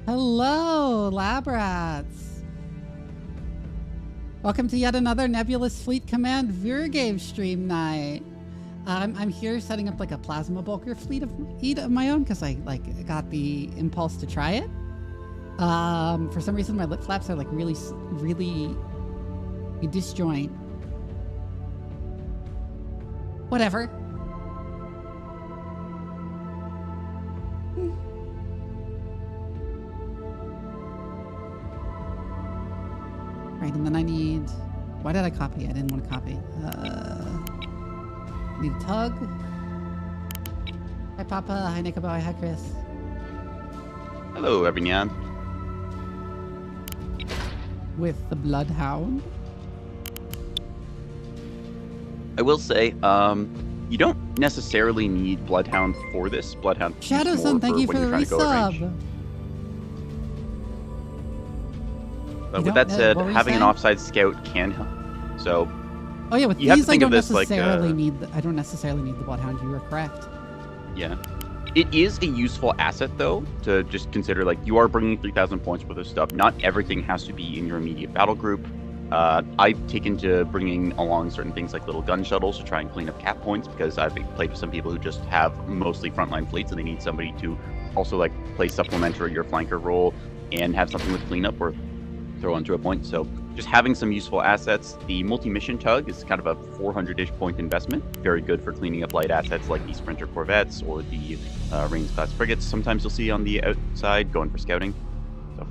Hello, lab rats. Welcome to yet another Nebulous Fleet Command Viewer Game stream night. I'm here setting up like a plasma bulker fleet of my own because I got the impulse to try it. For some reason my lip flaps are like really disjoint. Whatever. Right, and then I need... Why did I copy? I didn't want to copy. Need a tug. Hi, Papa. Hi, Nicoboy. Hi, Chris. Hello, everyone. With the Bloodhound. I will say, you don't necessarily need Bloodhound for this. Bloodhound Shadowson, thank you for the resub. But with that said, having an offside scout can help. So, oh yeah, with these I don't necessarily need. I don't necessarily need the Bloodhound. You are correct. Yeah, it is a useful asset though to just consider. Like, you are bringing 3,000 points worth of stuff. Not everything has to be in your immediate battle group. I've taken to bringing along certain things like little gun shuttles to try and clean up cap points because I've played with some people who just have mostly frontline fleets and they need somebody to also like play supplementary or flanker role and have something with cleanup or throw onto a point. So just having some useful assets. The multi-mission tug is kind of a 400-ish point investment. Very good for cleaning up light assets like the Sprinter Corvettes or the Rains class frigates. Sometimes you'll see on the outside going for scouting. So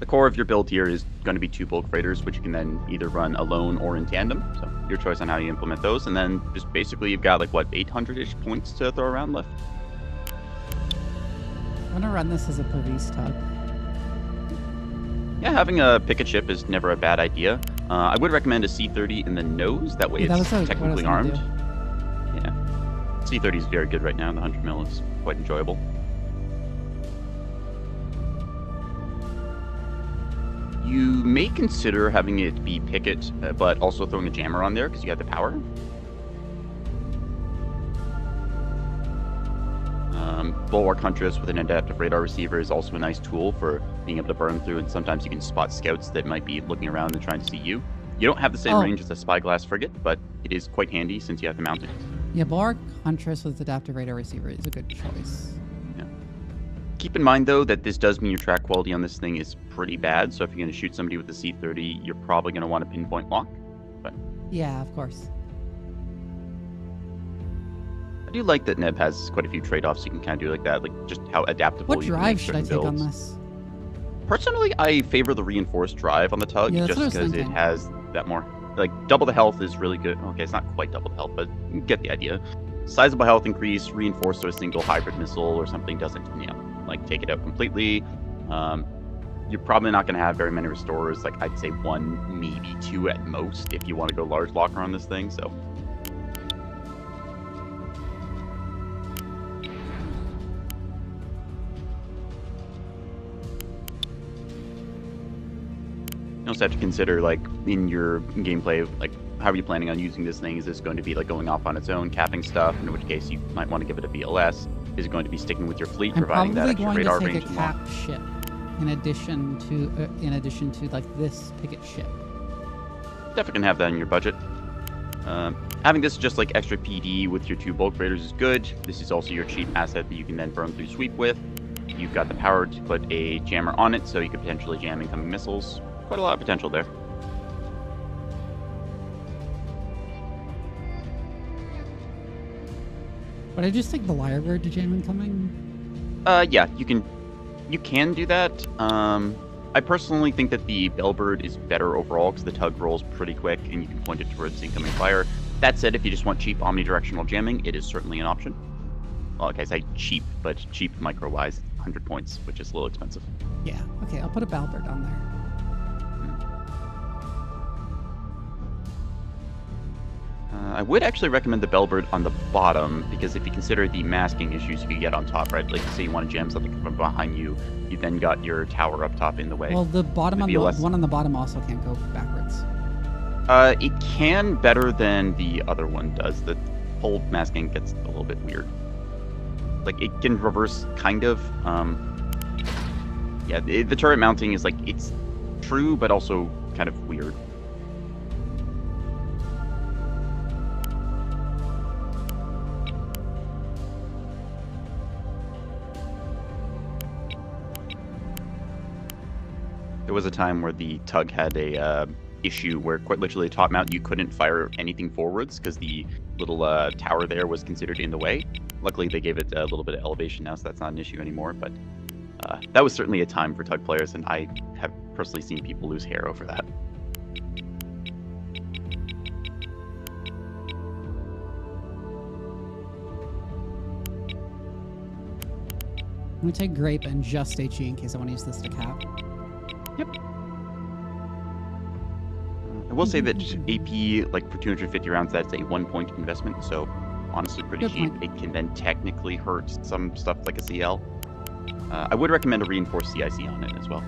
the core of your build here is going to be 2 bulk freighters, which you can then either run alone or in tandem. So your choice on how you implement those. And then just basically you've got like what, 800-ish points to throw around left. I'm gonna run this as a police tug. Yeah, having a picket ship is never a bad idea. I would recommend a C-30 in the nose. That way it's technically armed. Yeah. C-30 is very good right now. The 100 mil is quite enjoyable. You may consider having it be picket, but also throwing a jammer on there because you have the power. Bulwark Huntress with an adaptive radar receiver is also a nice tool for being able to burn through, and sometimes you can spot scouts that might be looking around and trying to see you. You don't have the same range as a spyglass frigate, but it is quite handy since you have to mount it. Yeah, Bulwark Huntress with adaptive radar receiver is a good choice. Yeah. Keep in mind, though, that this does mean your track quality on this thing is pretty bad, so if you're going to shoot somebody with the C-30, you're probably going to want to pinpoint lock. But yeah, of course. I do like that Neb has quite a few trade-offs you can kind of do like that, like just how adaptable you can make certain builds. What drive should I take on this? Personally, I favor the reinforced drive on the tug, just because it has that more, like, double the health is really good. Okay, it's not quite double the health, but you get the idea. Sizable health increase, reinforced so a single hybrid missile or something doesn't, you know, like take it out completely. You're probably not going to have very many restorers, like I'd say 1, maybe 2 at most if you want to go large locker on this thing, so. You also have to consider, like, in your gameplay, like, how are you planning on using this thing? Is this going to be, like, going off on its own, capping stuff, in which case you might want to give it a VLS? Is it going to be sticking with your fleet, providing that extra radar range? I'm probably going to take a cap ship, in addition to, like, this picket ship. Definitely can have that in your budget. Having this just, like, extra PD with your 2 bulk freighters is good. This is also your cheap asset that you can then burn through sweep with. You've got the power to put a jammer on it, so you could potentially jam incoming missiles. Quite a lot of potential there. Would I just take the Lyrebird to jam incoming? Yeah, you can do that. I personally think that the Bellbird is better overall because the tug rolls pretty quick and you can point it towards incoming fire. That said, if you just want cheap omnidirectional jamming, it is certainly an option. Well, like I say, cheap, but cheap micro-wise, 100 points, which is a little expensive. Yeah, okay, I'll put a Bellbird on there. I would actually recommend the Bellbird on the bottom, because if you consider the masking issues you could get on top, right? Like, say you want to jam something from behind you, you then got your tower up top in the way. Well, the bottom the one on the bottom also can't go backwards. It can better than the other one does. The whole masking gets a little bit weird. like it can reverse kind of. Yeah, the turret mounting is like it's true, but also kind of weird. There was a time where the tug had a issue where quite literally top mount you couldn't fire anything forwards because the little tower there was considered in the way. Luckily they gave it a little bit of elevation now, so that's not an issue anymore, but that was certainly a time for tug players, and I have personally seen people lose hair over that. I'm going to take grape and just HE in case I want to use this to cap. Yep. I will say that just AP, like for 250 rounds, that's a 1 point investment, so honestly pretty cheap. It can then technically hurt some stuff like a CL. I would recommend a reinforced CIC on it as well.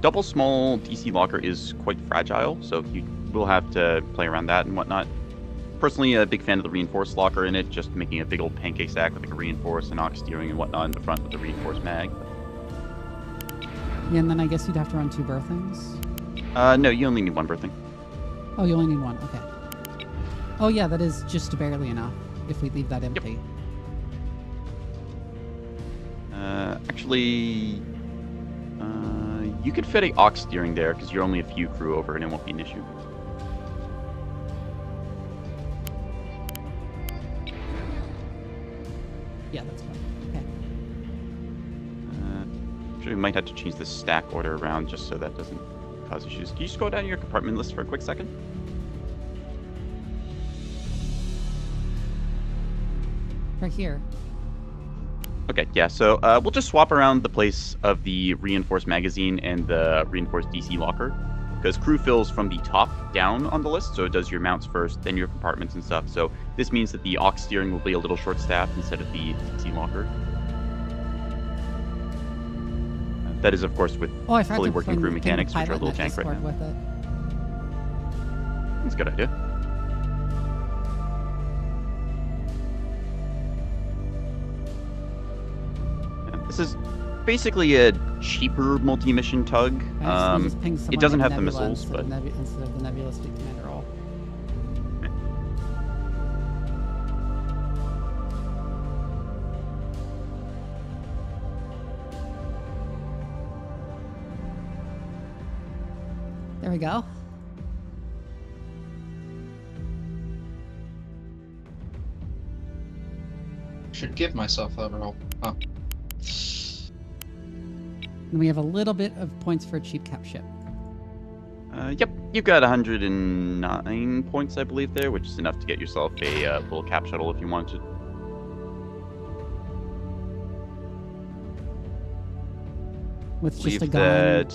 Double small DC locker is quite fragile, so you will have to play around that and whatnot. Personally, a big fan of the reinforced locker in it, just making a big old pancake sack with like a reinforced and ox steering and whatnot in the front with the reinforced mag. Yeah, and then I guess you'd have to run 2 berthings. No, you only need 1 berthing. Oh, you only need 1. Okay. Oh yeah, that is just barely enough if we leave that empty. Yep. Actually, you could fit a ox steering there because you're only a few crew over and it won't be an issue. Yeah, that's fine. Okay. Actually, we might have to change the stack order around just so that doesn't cause issues. Can you just go down your compartment list for a quick second? Right here. Okay, yeah, so we'll just swap around the place of the reinforced magazine and the reinforced DC locker, because crew fills from the top down on the list, so it does your mounts first, then your compartments and stuff. So this means that the ox steering will be a little short-staffed instead of the DC locker. That is, of course, with fully working crew mechanics, which are a little jank right now. With it. That's a good idea. This is basically a cheaper multi-mission tug. It doesn't have the missiles, but instead of the Nebulous Fleet Commander roll. There we go. Should give myself that roll. Oh. And we have a little bit of points for a cheap cap ship. Yep, you've got 109 points, I believe, there, which is enough to get yourself a little cap shuttle if you wanted to. With just a gun.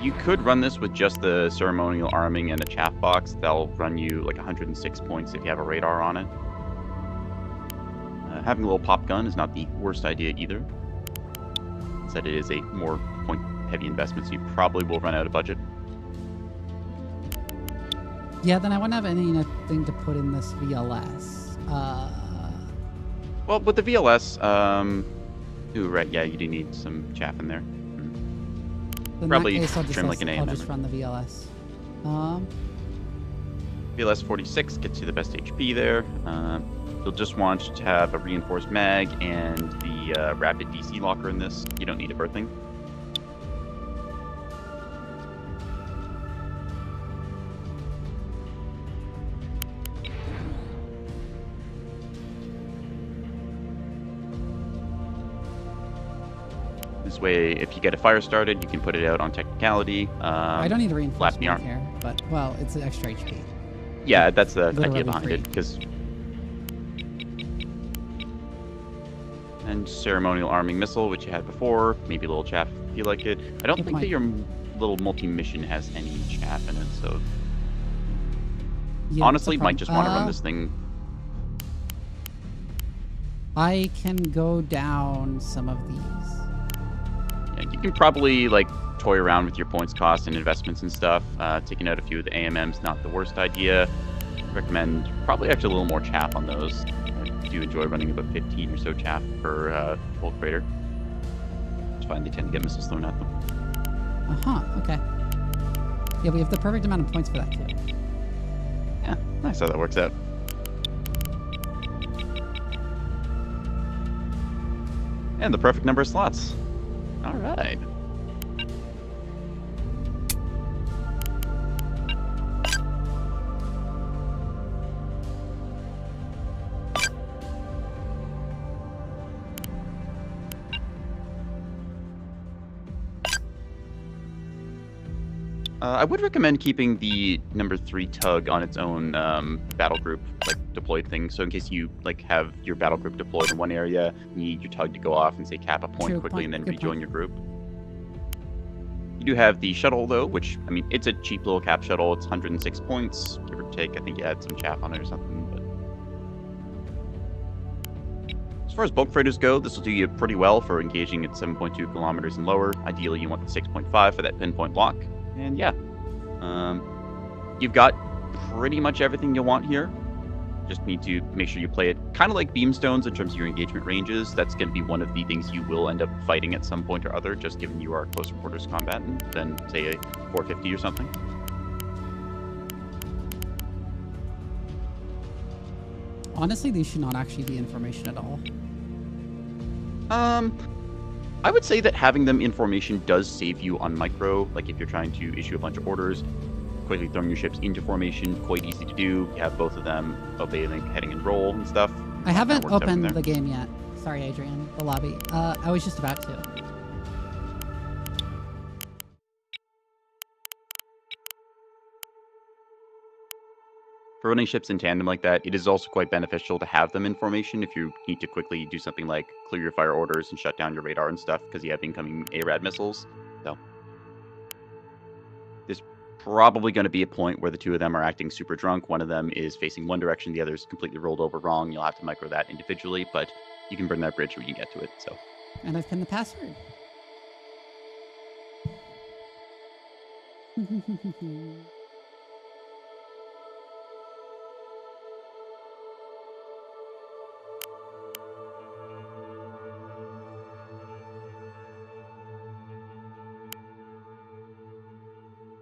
You could run this with just the ceremonial arming and a chaff box. That'll run you like 106 points if you have a radar on it. Having a little pop gun is not the worst idea either. Said it is a more point-heavy investment, so you probably will run out of budget. Yeah, then I wouldn't have anything to put in this VLS. Well, with the VLS, right, yeah, you do need some chaff in there. Probably trim like an AMM. I'll just run the VLS. VLS 46 gets you the best HP there. You'll just want to have a reinforced mag and the rapid DC locker in this. You don't need a berthing. This way, if you get a fire started, you can put it out on technicality. I don't need a reinforced mag here, but, well, it's an extra HP. Yeah, that's the idea behind it, because... And ceremonial arming missile, which you had before. Maybe a little chaff if you like it. I don't think that your little multi-mission has any chaff in it, so... Yeah, honestly, might just want to run this thing. I can go down some of these. And you can probably like toy around with your points cost and investments and stuff. Taking out a few of the AMM's not the worst idea. Recommend probably actually a little more chaff on those. I do enjoy running about 15 or so chaff per bulk freighter. It's fine, they tend to get missiles thrown at them. Okay. Yeah, we have the perfect amount of points for that too. Yeah, nice how that works out. And the perfect number of slots. All right. I would recommend keeping the number 3 tug on its own battle group, like deployed thing. So in case you like have your battle group deployed in one area, you need your tug to go off and say cap a point quickly and then rejoin your group. You do have the shuttle though, which I mean it's a cheap little cap shuttle. It's 106 points, give or take. I think you had some chaff on it or something. But as far as bulk freighters go, this will do you pretty well for engaging at 7.2 kilometers and lower. Ideally, you want the 6.5 for that pinpoint block. And yeah, you've got pretty much everything you want here. Just need to make sure you play it kind of like beamstones in terms of your engagement ranges. That's going to be one of the things you will end up fighting at some point or other, just given you are a closer quarters combatant than, say, a 450 or something. Honestly, these should not actually be information at all. I would say that having them in formation does save you on micro. Like if you're trying to issue a bunch of orders, quickly throwing your ships into formation, quite easy to do. You have both of them obey the heading and roll and stuff. I haven't opened the game yet. Sorry, Adrian, the lobby. I was just about to. For running ships in tandem like that, it is also quite beneficial to have them in formation if you need to quickly do something like clear your fire orders and shut down your radar and stuff because you have incoming ARAD missiles. So there's probably going to be a point where the two of them are acting super drunk. One of them is facing one direction, the other is completely rolled over wrong. You'll have to micro that individually, but you can burn that bridge when you get to it. So. And I've pinned the password.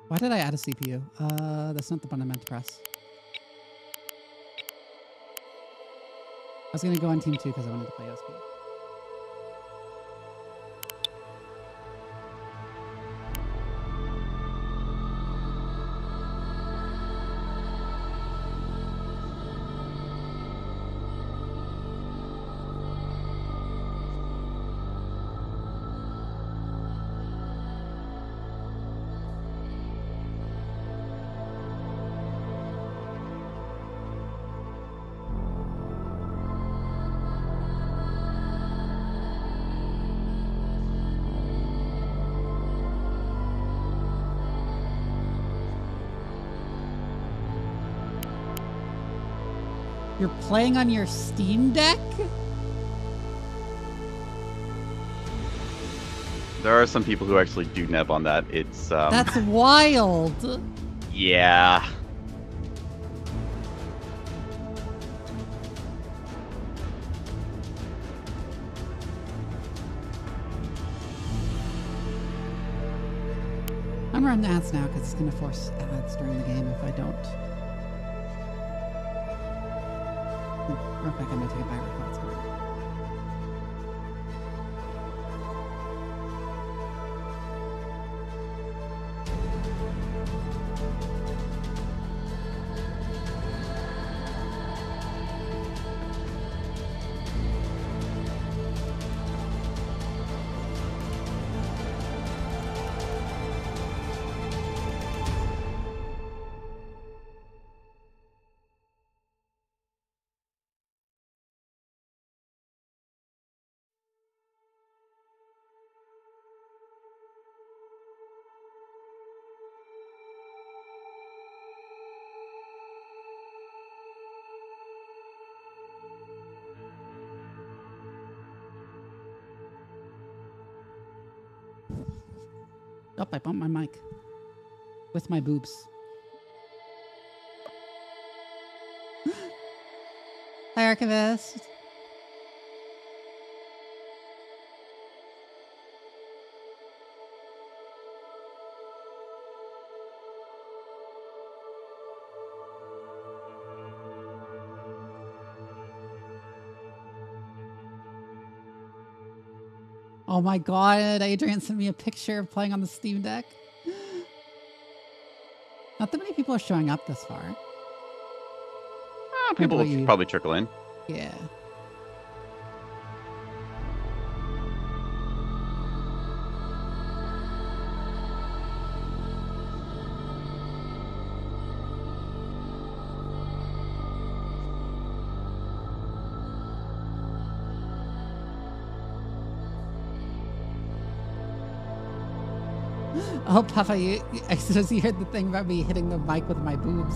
Why did I add a CPU? That's not the button I meant to press. I was going to go on team 2 because I wanted to play OSP. You're playing on your Steam Deck? There are some people who actually do neb on that. It's That's wild. Yeah. I'm running ads now because it's going to force ads during the game if I don't. Real quick, I'm going to take a bite of what's going on. Oh, I bumped my mic. With my boobs. Hi, Archivist. Oh my god, Adrian sent me a picture of playing on the Steam Deck. Not that many people are showing up this far. People will probably trickle in. Yeah. Oh, Papa, I suppose you heard the thing about me hitting the mic with my boobs.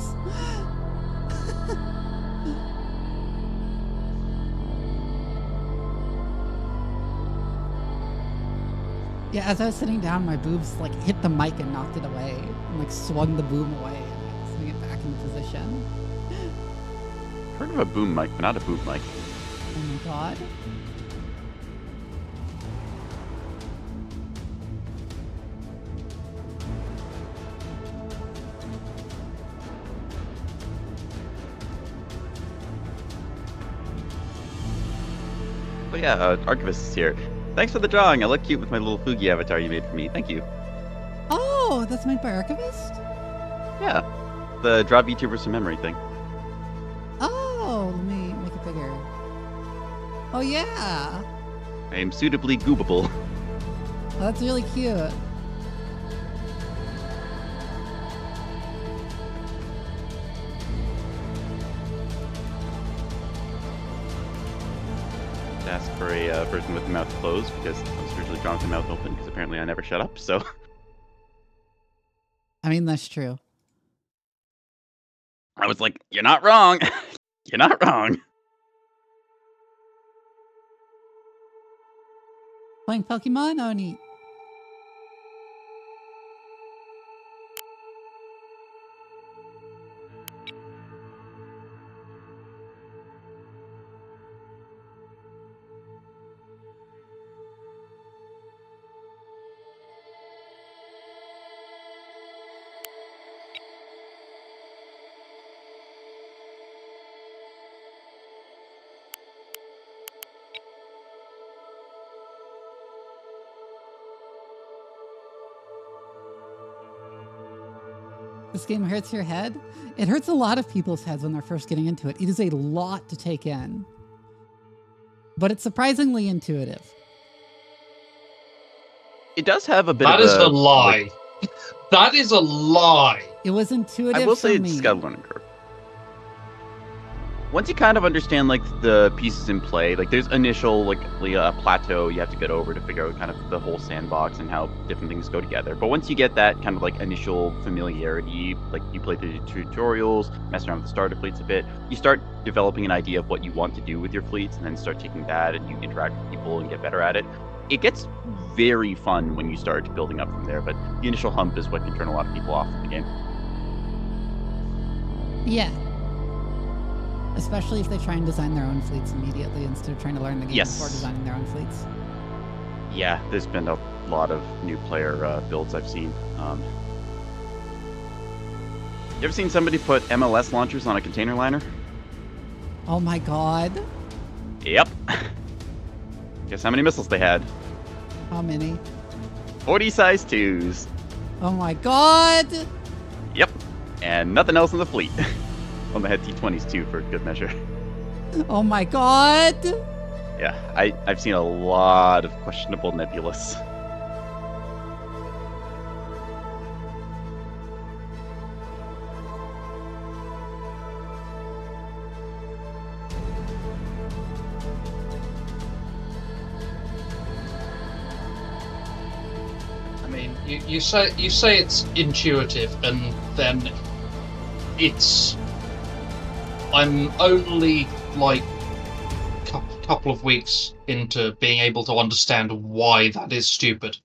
Yeah, as I was sitting down, my boobs like hit the mic and knocked it away, and like swung the boom away and like, swing it back into position. Heard of a boom mic, but not a boom mic. Oh my god. But yeah, Archivist is here. Thanks for the drawing. I look cute with my little Fugi avatar you made for me. Thank you. Oh, that's made by Archivist? Yeah. The draw VTuber some memory thing. Oh, let me make it bigger. Oh, yeah. I am suitably goobable. Oh, that's really cute. Ask for a version with the mouth closed because I was originally drawn with the mouth open because apparently I never shut up, so. I mean, that's true. I was like, you're not wrong. You're not wrong. Playing Pokemon? Oh, neat. This game hurts your head? It hurts a lot of people's heads when they're first getting into it. It is a lot to take in. But it's surprisingly intuitive. It does have a bit That of is a lie. That is a lie. It was intuitive I will for say me. it's got a learning curve. Once you kind of understand like the pieces in play, like there's initial like a plateau you have to get over to figure out kind of the whole sandbox and how different things go together. But once you get that kind of like initial familiarity, like you play through the tutorials, mess around with the starter fleets a bit, you start developing an idea of what you want to do with your fleets, and then start taking that and you interact with people and get better at it. It gets very fun when you start building up from there, but the initial hump is what can turn a lot of people off in the game. Yeah. Especially if they try and design their own fleets immediately instead of trying to learn the game before designing their own fleets. Yeah, there's been a lot of new player builds I've seen. You ever seen somebody put MLS launchers on a container liner? Oh my god. Yep. Guess how many missiles they had? How many? 40 size 2s. Oh my god! Yep. And nothing else in the fleet. Well, they had T-20s too, for good measure. Oh my god! Yeah, I've seen a lot of questionable Nebulous. I mean, you say it's intuitive, and then it's. I'm only like a couple of weeks into being able to understand why that is stupid.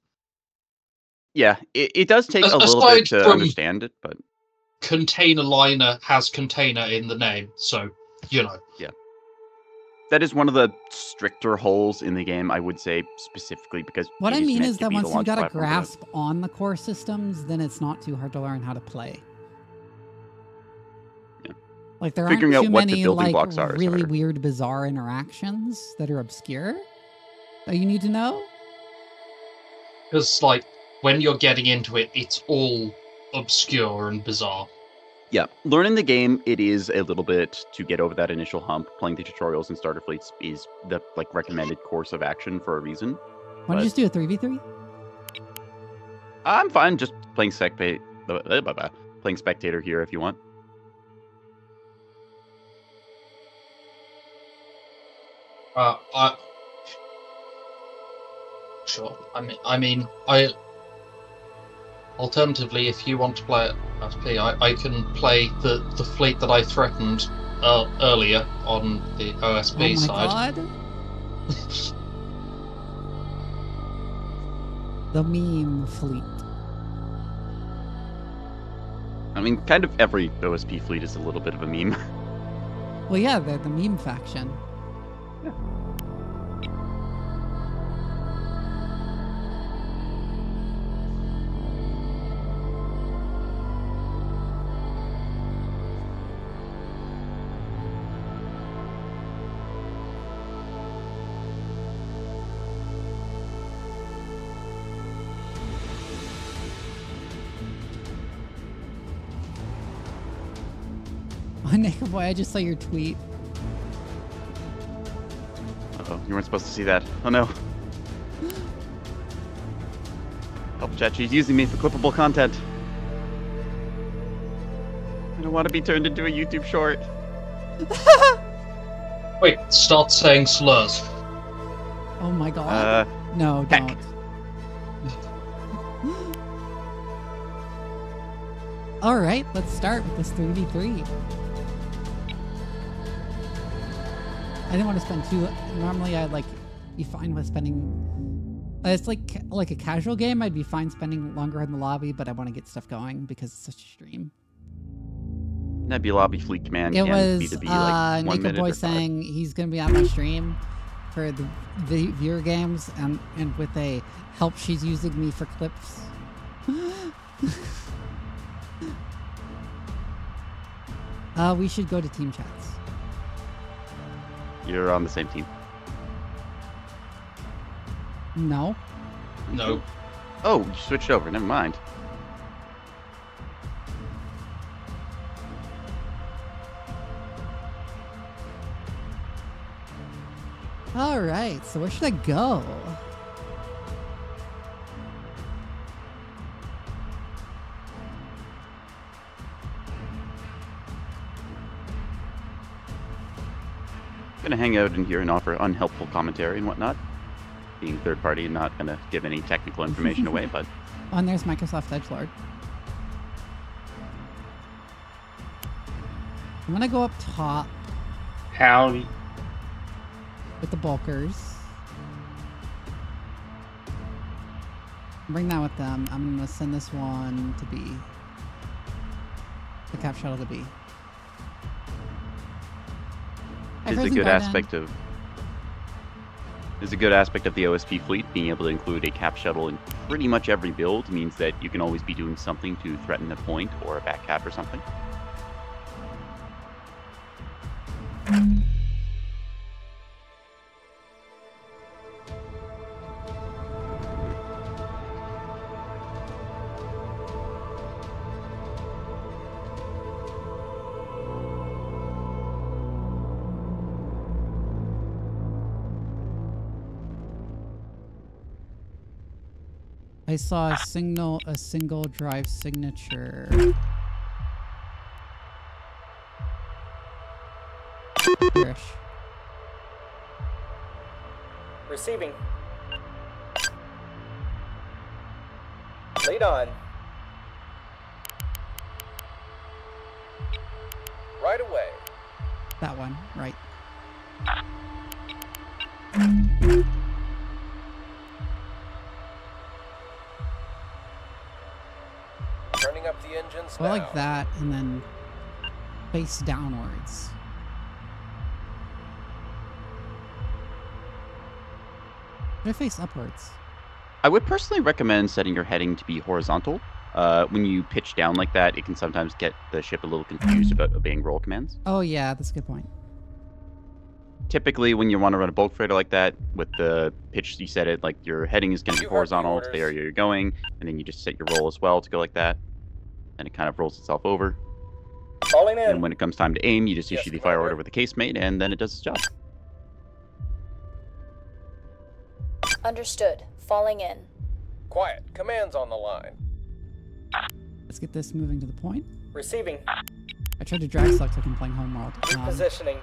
Yeah, it does take a little Aside bit to from- understand it, but Container liner has container in the name, so you know. that is one of the stricter holes in the game, I would say, specifically because What it I mean meant is to that be the once you've launch got a platform for that. grasp on the core systems, then it's not too hard to learn how to play. Yeah. Like there Figuring aren't out too what the many building like blocks are is really harder. weird, bizarre interactions that are obscure that you need to know. Because, like, when you're getting into it, it's all obscure and bizarre. Yeah, learning the game, it is a little bit to get over that initial hump. Playing the tutorials and starter fleets is the recommended course of action for a reason. Why don't you just do a 3v3? I'm fine just playing playing spectator here if you want. Sure. Alternatively, if you want to play it as P, I can play the fleet that I threatened earlier on the OSB Oh my side. god. The meme fleet. I mean, kind of every OSP fleet is a little bit of a meme. Well, yeah, they're the meme faction. Yeah. Oh, Nick boy, I just saw your tweet. Uh-oh, you weren't supposed to see that. Oh no. Help chat, she's using me for clippable content. I don't want to be turned into a YouTube short. Wait, start saying slurs. Oh my god. No, heck. don't. All right, let's start with this 3v3. I didn't want to spend too. Normally, I'd be fine with spending. It's like a casual game. I'd be fine spending longer in the lobby, but I want to get stuff going because it's such a stream. Nebulous fleet command It can was either be like 1 Naked minute Boy or 5. saying he's gonna be on my stream for the viewer games and with a help she's using me for clips. We should go to team chats. You're on the same team. No. No. Oh, you switched over. Never mind. All right. So where should I go? Gonna hang out in here and offer unhelpful commentary and whatnot. Being third party, not gonna give any technical information away, but Oh, and there's Microsoft Edgelord. I'm gonna go up top Howdy. with the bulkers. Bring that with them. I'm gonna send this one to B. The cap shuttle to B. Hi, it's a Frozen good Garden. aspect of the OSP fleet. Being able to include a cap shuttle in pretty much every build means that you can always be doing something to threaten a point or a back cap or something. I saw a single drive signature. Here-ish. Receiving. Lead on. Right away. That one, right. Commands Well, now. like that, and then face downwards. Or face upwards. I would personally recommend setting your heading to be horizontal. When you pitch down like that, it can sometimes get the ship a little confused about obeying roll commands. Oh yeah, that's a good point. Typically, when you want to run a bulk freighter like that, with the pitch you set it, like your heading is going to be You heard the horizontal to the orders. area you're going, and then you just set your roll as well to go like that, and it kind of rolls itself over. Falling in. And when it comes time to aim, you just Yes, issue the fire Commander. order with the casemate, and then it does its job. Understood. Falling in. Quiet. Commands on the line. Let's get this moving to the point. Receiving. I tried to drag select like I'm playing Homeworld. Repositioning.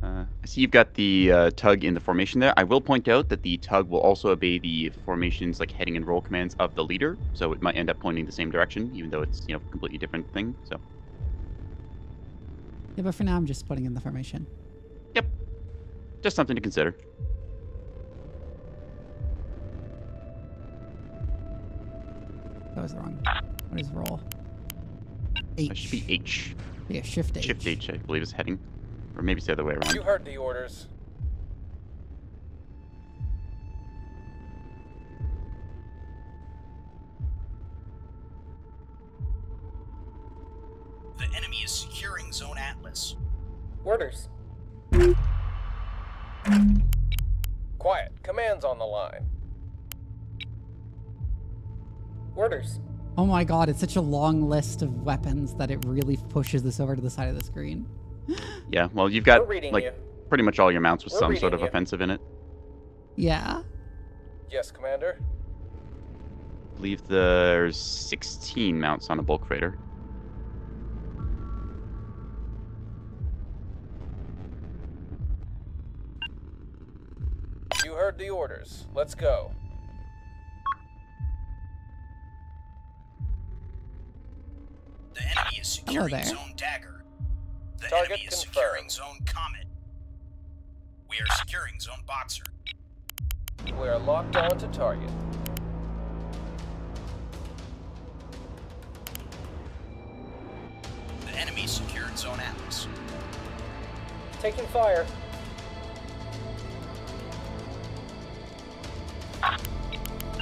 I see you've got the tug in the formation there. I will point out that the tug will also obey the formations, like heading and roll commands of the leader, so it might end up pointing the same direction, even though it's a completely different thing. So, Yeah, but for now I'm just putting in the formation. yep, just something to consider. That was wrong. What is roll? H. That should be H. Yeah, shift H. Shift H, I believe, is heading, or maybe it's the other way around. You heard the orders. The enemy is securing Zone Atlas. Orders. Quiet. Commands on the line. Orders. Oh my god, it's such a long list of weapons that it really pushes this over to the side of the screen. Yeah, well, you've got We're reading like you. pretty much all your mounts with We're some sort reading of you. offensive in it. Yeah. Yes, Commander. I believe there's 16 mounts on a bulk freighter. You heard the orders. Let's go. The enemy is securing there. Zone Dagger. The Target enemy is confirmed. securing Zone Comet. We are securing Zone Boxer. We are locked on to target. The enemy secured Zone Atlas. Taking fire.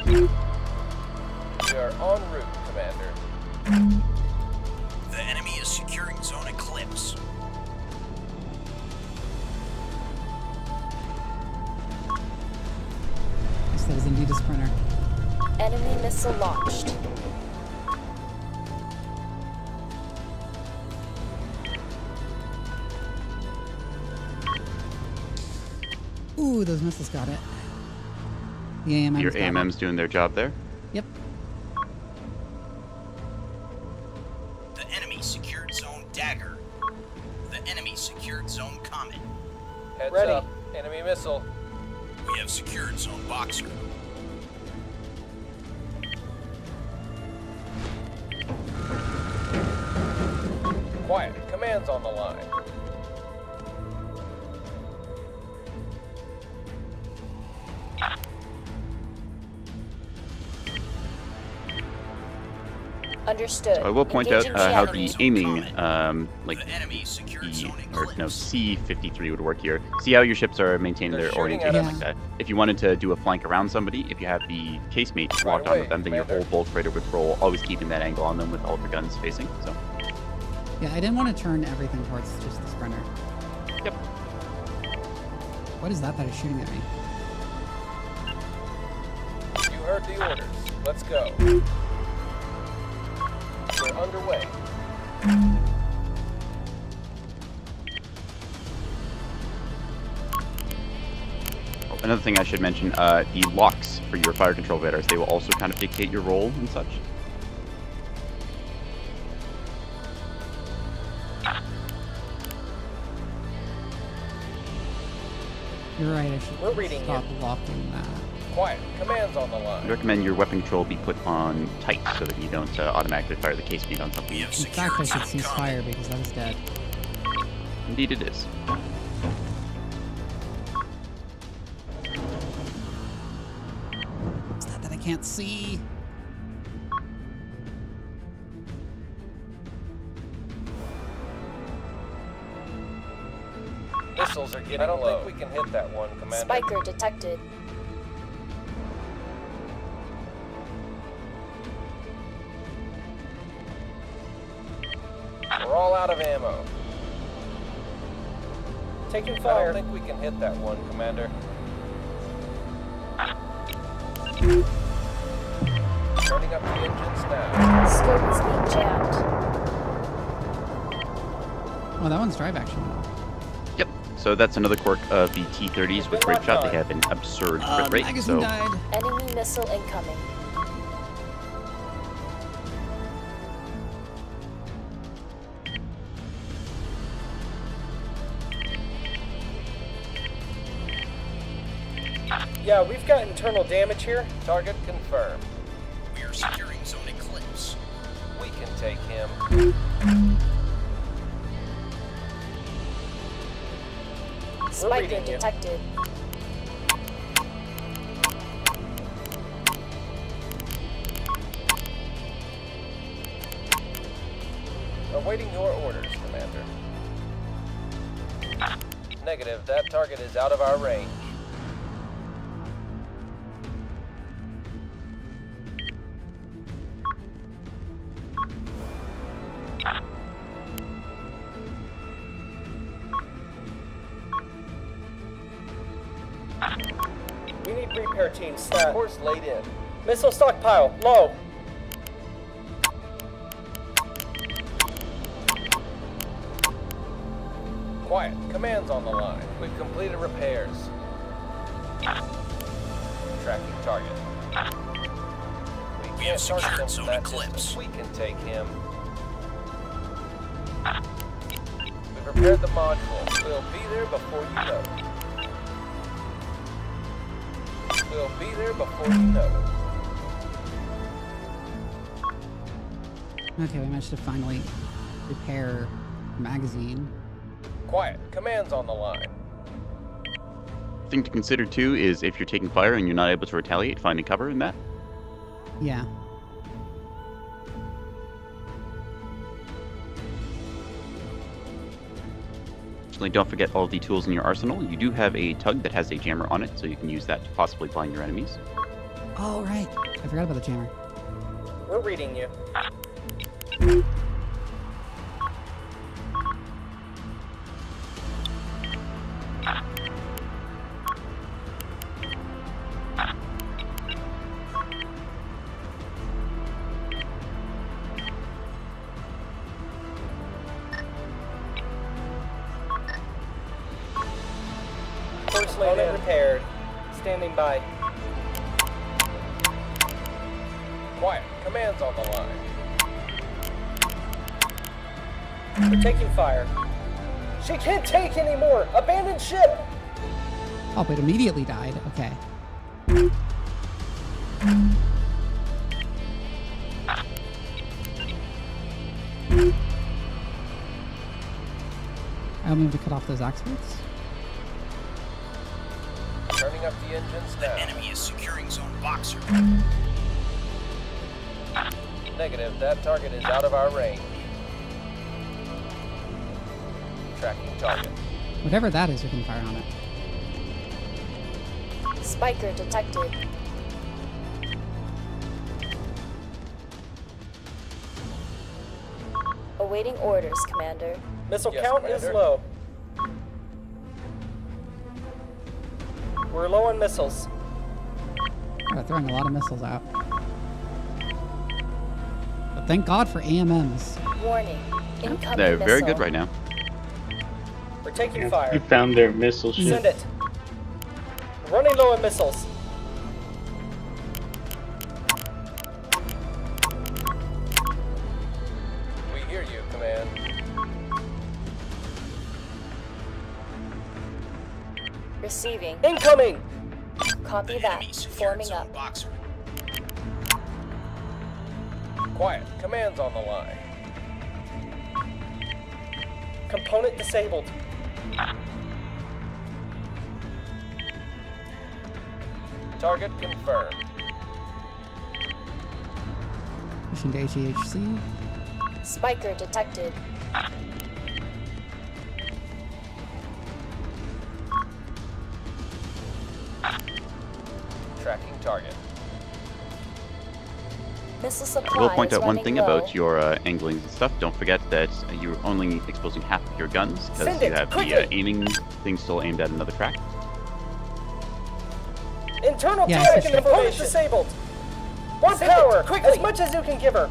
We are en route, Commander. The enemy is securing Zone Eclipse. Yes, that is indeed a sprinter. Enemy missile launched. Ooh, those missiles got it. The AMM's Your got it. AMM's doing their job there. Yep. The enemy secured Zone Dagger. The enemy secured Zone Comet. Heads Ready. up. Enemy missile. We have secured Zone Boxer. Quiet. Commands on the line. Understood. I will point out Engaging how the challenge. aiming, like The enemy secured the Zone or Eclipse. no C53 would work here. See how your ships are maintaining They're their shooting at orientation us. like that. If you wanted to do a flank around somebody, if you have the casemate locked away, onto them, then your Commander. whole bulk freighter would roll, always keeping that angle on them with all of your guns facing. So, Yeah, I didn't want to turn everything towards just the sprinter. yep. What is that is shooting at me? You heard the orders. Let's go. We're underway. Oh, another thing I should mention, the locks for your fire control radars, they will also kind of dictate your roll and such. You're right, I should We're reading you. stop locking that. Quiet. Commands on the I line. recommend your weapon control be put on tight so that you don't automatically fire the casemate on something. We have In secured fact, I should Zone cease Comet. fire because that is dead. Indeed it is. What's that I can't see? missiles are getting low. I don't think we can hit that one, Commander. Spiker detected. We're all out of ammo. Taking I fire. don't think we can hit that one, Commander. Turning up the engines now. Scope is being jammed. Oh, that one's drive action. Yep. So that's another quirk of the T-30s with grape shot. They have an absurd crit rate. Magazine So died. Enemy missile incoming. Yeah, we've got internal damage here. Target confirmed. We are securing Zone Eclipse. We can take him. Spiker reading you. detected. Awaiting your orders, Commander. Negative. That target is out of our range. We need repair teams. Stat. Course laid in. Missile stockpile. Low. Quiet. Commands on the line. We've completed repairs. Tracking target. We can't secured target him Zone from that Eclipse. distance. We can take him. We've repaired the module. We'll be there before you know it. We'll be there before you know it. Okay, we managed to finally repair the magazine. Quiet. Commands on the line. thing to consider too is if you're taking fire and you're not able to retaliate, finding cover in that. Yeah. Additionally, don't forget all of the tools in your arsenal. You do have a tug that has a jammer on it, so you can use that to possibly blind your enemies. Oh, right. I forgot about the jammer. We're reading you. Component repaired. Standing by. Quiet. Commands on the line. We're taking fire. She can't take anymore! Abandoned ship! Oh, but immediately died. Okay. I'll move to cut off those experts. Turning up the engines The now. enemy is securing Zone Boxer. Negative. That target is out of our range. Tracking target. Whatever that is, we can fire on it. Spiker detected. Awaiting orders, Commander. Missile Yes, count Commander. is low. We're low on missiles. We're throwing a lot of missiles out. But thank God for AMMs. Warning. Incoming They're very missile. good right now. We're taking You fire. found their missile ship. Send it. Running low on missiles. We hear you, Command. Receiving. Incoming! Copy The that. enemy secured Forming Zone up. Boxer. Quiet. Commands on the line. Component disabled. Target confirmed. Pushing to HEHC. Spiker detected. Tracking target. Missile I supply will point is out one running thing low. about your anglings and stuff. Don't forget that you're only exposing half of your guns because Send you it, have quickly! the aiming thing still aimed at another track. Internal Yeah, target it's just- component disabled. More Send it, power, quickly! as much as you can give her.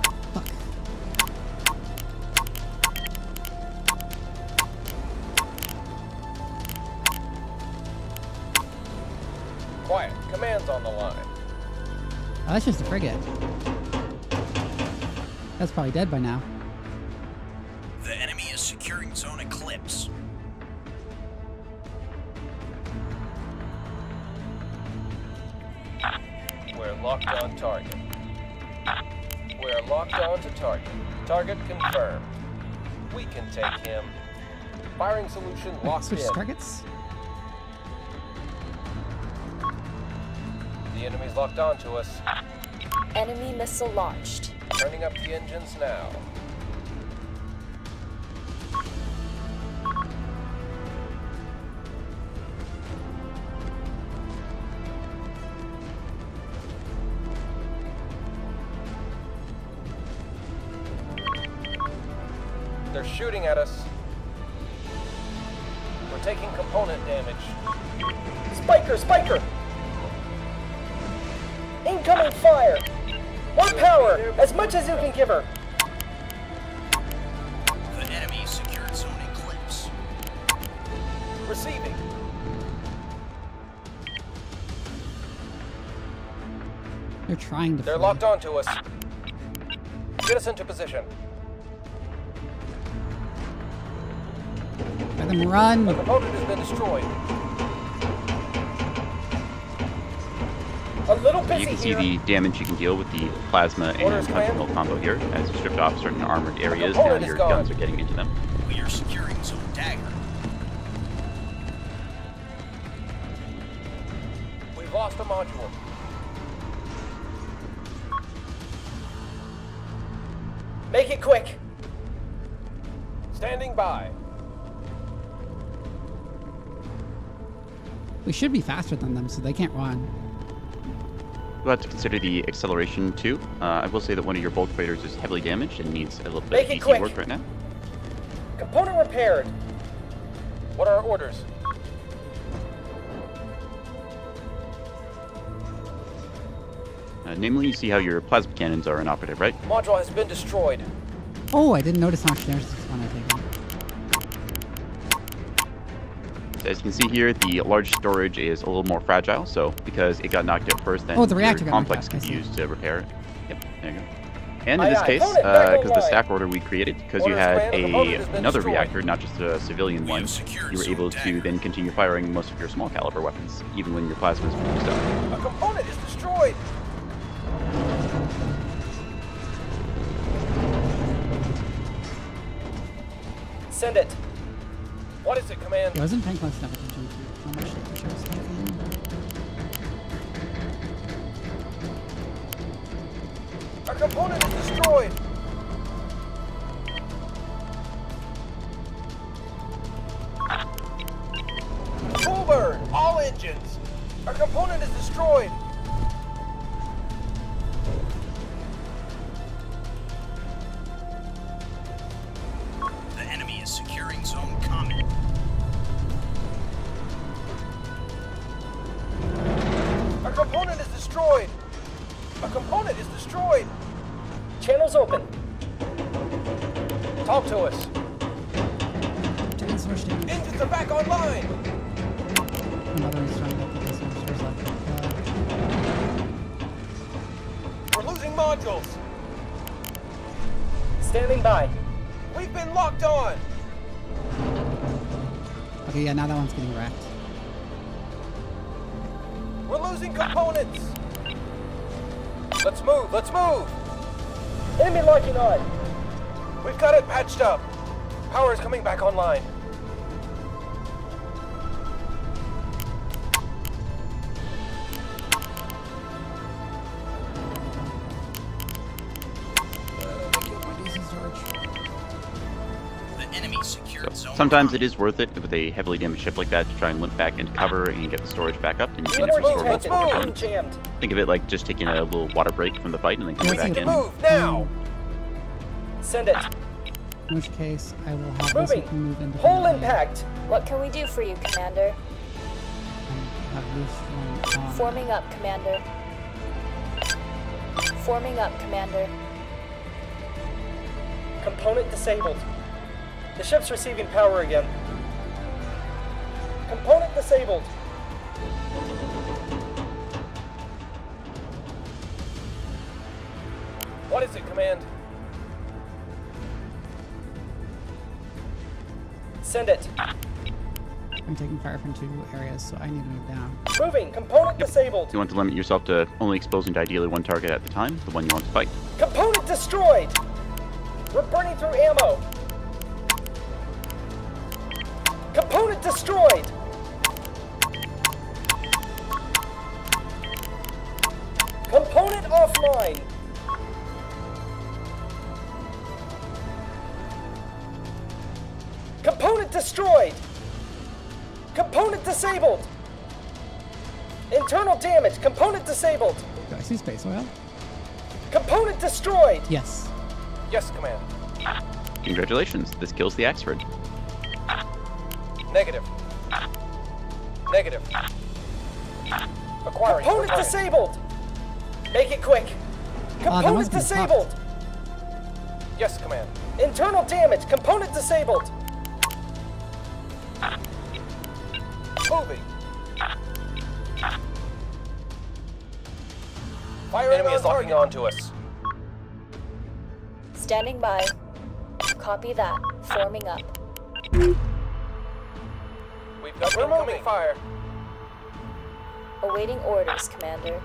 Quiet. Command's on the line. Oh, that's just a frigate. That's probably dead by now. The enemy is securing zone Eclipse. We're locked on target. We're locked on to target. Target confirmed. We can take him. Firing solution locked Switch in. targets. The enemy's locked on to us. Enemy missile launched. Turning up the engines now. They're shooting at us. We're taking component damage. Spiker, Spiker! Incoming fire! More power, as much as you can give her. The enemy secured zone Eclipse. Receiving. They're trying to. They're flee. locked onto us. Get us into position. Let them run. A component has been destroyed. A little busy You can see here. the damage you can deal with the plasma and Orders, command. tactical combo here. As you stripped off certain armored areas, component now is your gone. guns are getting into them. We are securing zone Dagger. We've lost a module. Make it quick. Standing by. We should be faster than them, so they can't run. We'll have to consider the acceleration too. I will say that one of your bulk freighters is heavily damaged and needs a little bit Make of it DC quick. work right now. Component repaired. What are our orders? Namely, you see how your plasma cannons are inoperative, right? Module has been destroyed. Oh, I didn't notice how much damage this one I taken. As you can see here, the large storage is a little more fragile, so because it got knocked out first, then Oh, the reactor your got knocked complex out, can I be see. used to repair it. Yep, there you go. And Aye, in this aye. case, Opponent back because the online. stack order we created, because you Orders, had command, the component has been another destroyed. reactor, not just a civilian We one, have secured you were zone able to Dagger. then continue firing most of your small caliber weapons, even when your plasma is used up. A component is destroyed. Send it. What is it, command? I wasn't paying close enough attention to how much damage I was taking. Our component is destroyed. Full burn. All engines. Our component is destroyed. The enemy is securing zone Comet. Our component is destroyed. A component is destroyed. Channels open. Talk to us. Taking so much damage. Engines are back online. Another one's trying to get the source like We're losing modules. Standing by. We've been locked on. Okay, yeah, now that one's getting wrecked. We're losing components. Let's move. Let's move. Enemy locking on. We've got it patched up. Power is coming back online. The enemy secured zone Sounds Sometimes it is worth it with a heavily damaged ship like that to try and limp back into cover and get the storage back up, and you can Let's restore move. multiple Getting components. jammed. Think of it like just taking a little water break from the fight and then coming back in. Move now! Send it. In which case, I will have Moving. this move into Whole impact. What can we do for you, Commander? Have this one on. Forming up, Commander. Forming up, Commander. Component disabled. The ship's receiving power again. Component disabled. What is it, Command? Send it. I'm taking fire from 2 areas, so I need to move down. Moving. Component disabled. You want to limit yourself to only exposing to ideally 1 target at the time, the one you want to fight. Component destroyed. We're burning through ammo. Component destroyed. Component offline. Component destroyed. Component disabled. Internal damage. Component disabled. Do I see space oil? Component destroyed. Yes. Yes, Command. Congratulations, this kills the Axford. Negative. Negative. Acquiring. Component target. disabled. Make it quick. that Component must be disabled. Yes, Command. Internal damage. Component disabled. Moving. Firing Enemy is locking on to us. Standing by. Copy that. Forming up. We've got incoming fire. Awaiting orders, Commander.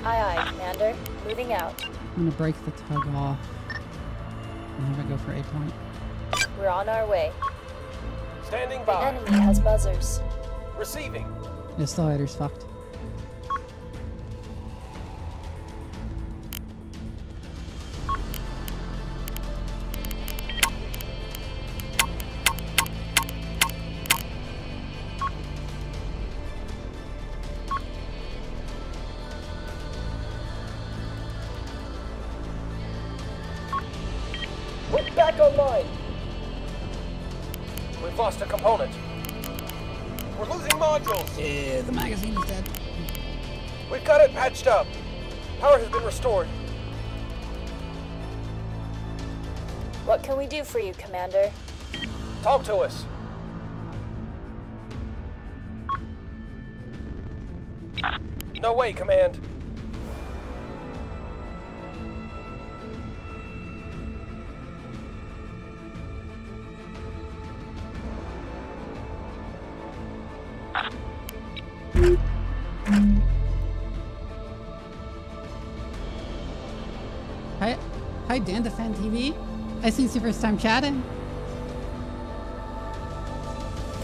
Aye, aye, Commander. Moving out. I'm gonna break the tug off and have it go for a point. We're on our way. Standing The by. enemy has buzzers. Receiving. The Stellator's fucked. We're back online. We've lost a component. We're losing modules. Yeah, the magazine is dead. We've got it patched up. Power has been restored. What can we do for you, Commander? Talk to us. No way, Command. Hi, Dan Defend TV. I see it's your first time chatting.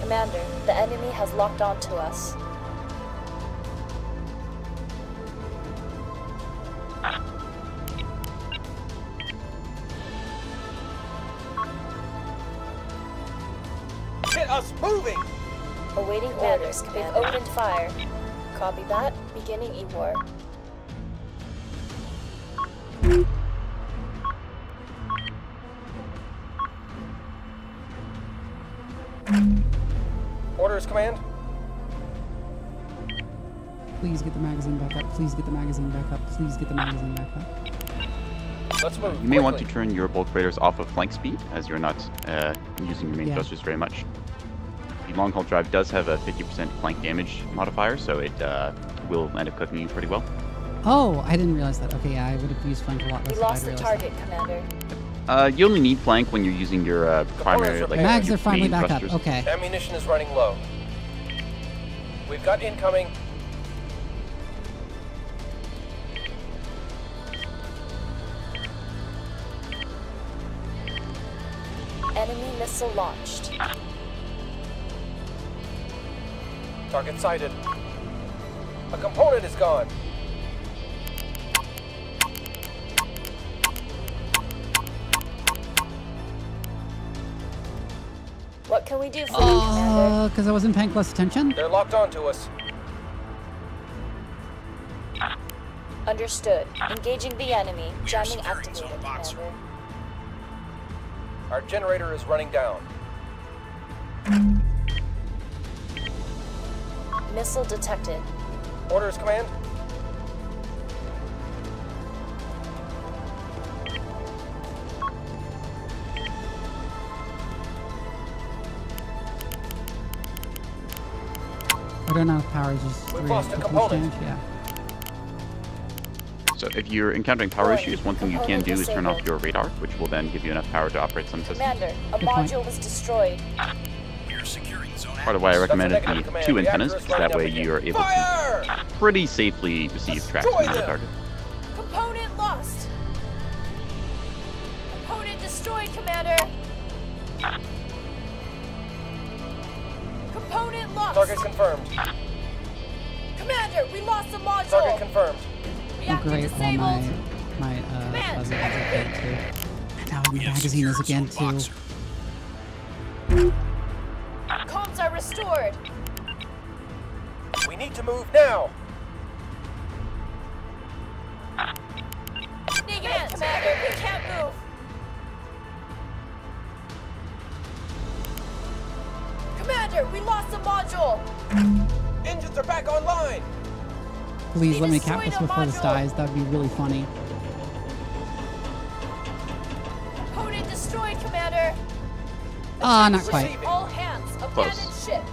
Commander, the enemy has locked on to us. Get us moving! Awaiting orders. We've opened fire. Copy that. Beginning E-war. Orders, Command. Please get the magazine back up. Please get the magazine back up. Please get the magazine back up. Let's move. You may want to quickly. turn your bulk raiders off of flank speed, as you're not using your main Yeah. thrusters very much. The long haul drive does have a 50% flank damage modifier, so it will end up cooking you pretty well. Oh, I didn't realize that. Okay, yeah, I would have used flank a lot less We if lost I'd the realized target, Commander. You only need flank when you're using your primary, repaired. like Mags your are finally main back up. thrusters. Okay. Ammunition is running low. We've got incoming. Enemy missile launched. Target sighted. A component is gone. can we do for you, Commander? Because I wasn't paying close attention? They're locked onto us. Understood. Engaging the enemy. We are Jamming securing activated, zone boxer. Commander. Our generator is running down. Missile detected. Orders, Command. I don't know if power is just We've 3 lost a equals component. damage, yeah. So if you're encountering power issues, one thing you can do is turn off your radar, which will then give you enough power to operate some systems. Commander, a Good point. module was destroyed. We are securing zone Part of why I recommended negative, the Command. 2 The antennas, actor is because that running way up again. you're able to Fire! pretty safely receive tracks from the them. target. Component lost. Component destroyed, Commander. Component lost. Target confirmed. Commander, we lost a module. Target confirmed. Oh, Reactor great. All disabled. my Command, fuzzy has activate. it too. And now We the have magazine is secured again zone too. boxer. Comms are restored. We need to move now. Negative, Commander. We can't move. Commander, we lost a module. Engines are back online. Please We let me cap destroyed this a before this module. dies. That would be really funny. Component destroyed, Commander. Ah, not quite. Receiving. All hands. Abandoned Close. ship.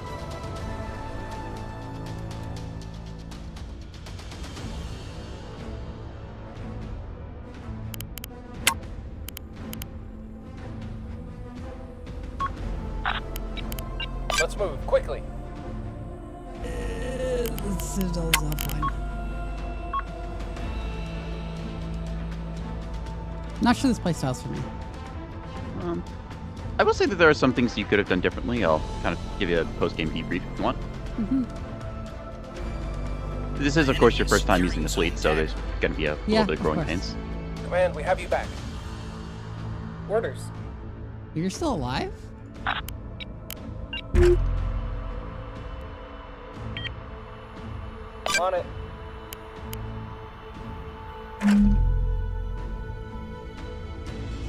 Let's move quickly. The Citadel is offline. Not sure this play style's for me. I will say that there are some things you could have done differently. I'll kind of give you a post-game debrief if you want. This is, of course, your first time using the fleet, so there's going to be a Yeah, little bit of of growing course. pains. Command, we have you back. Orders. You're still alive? On it.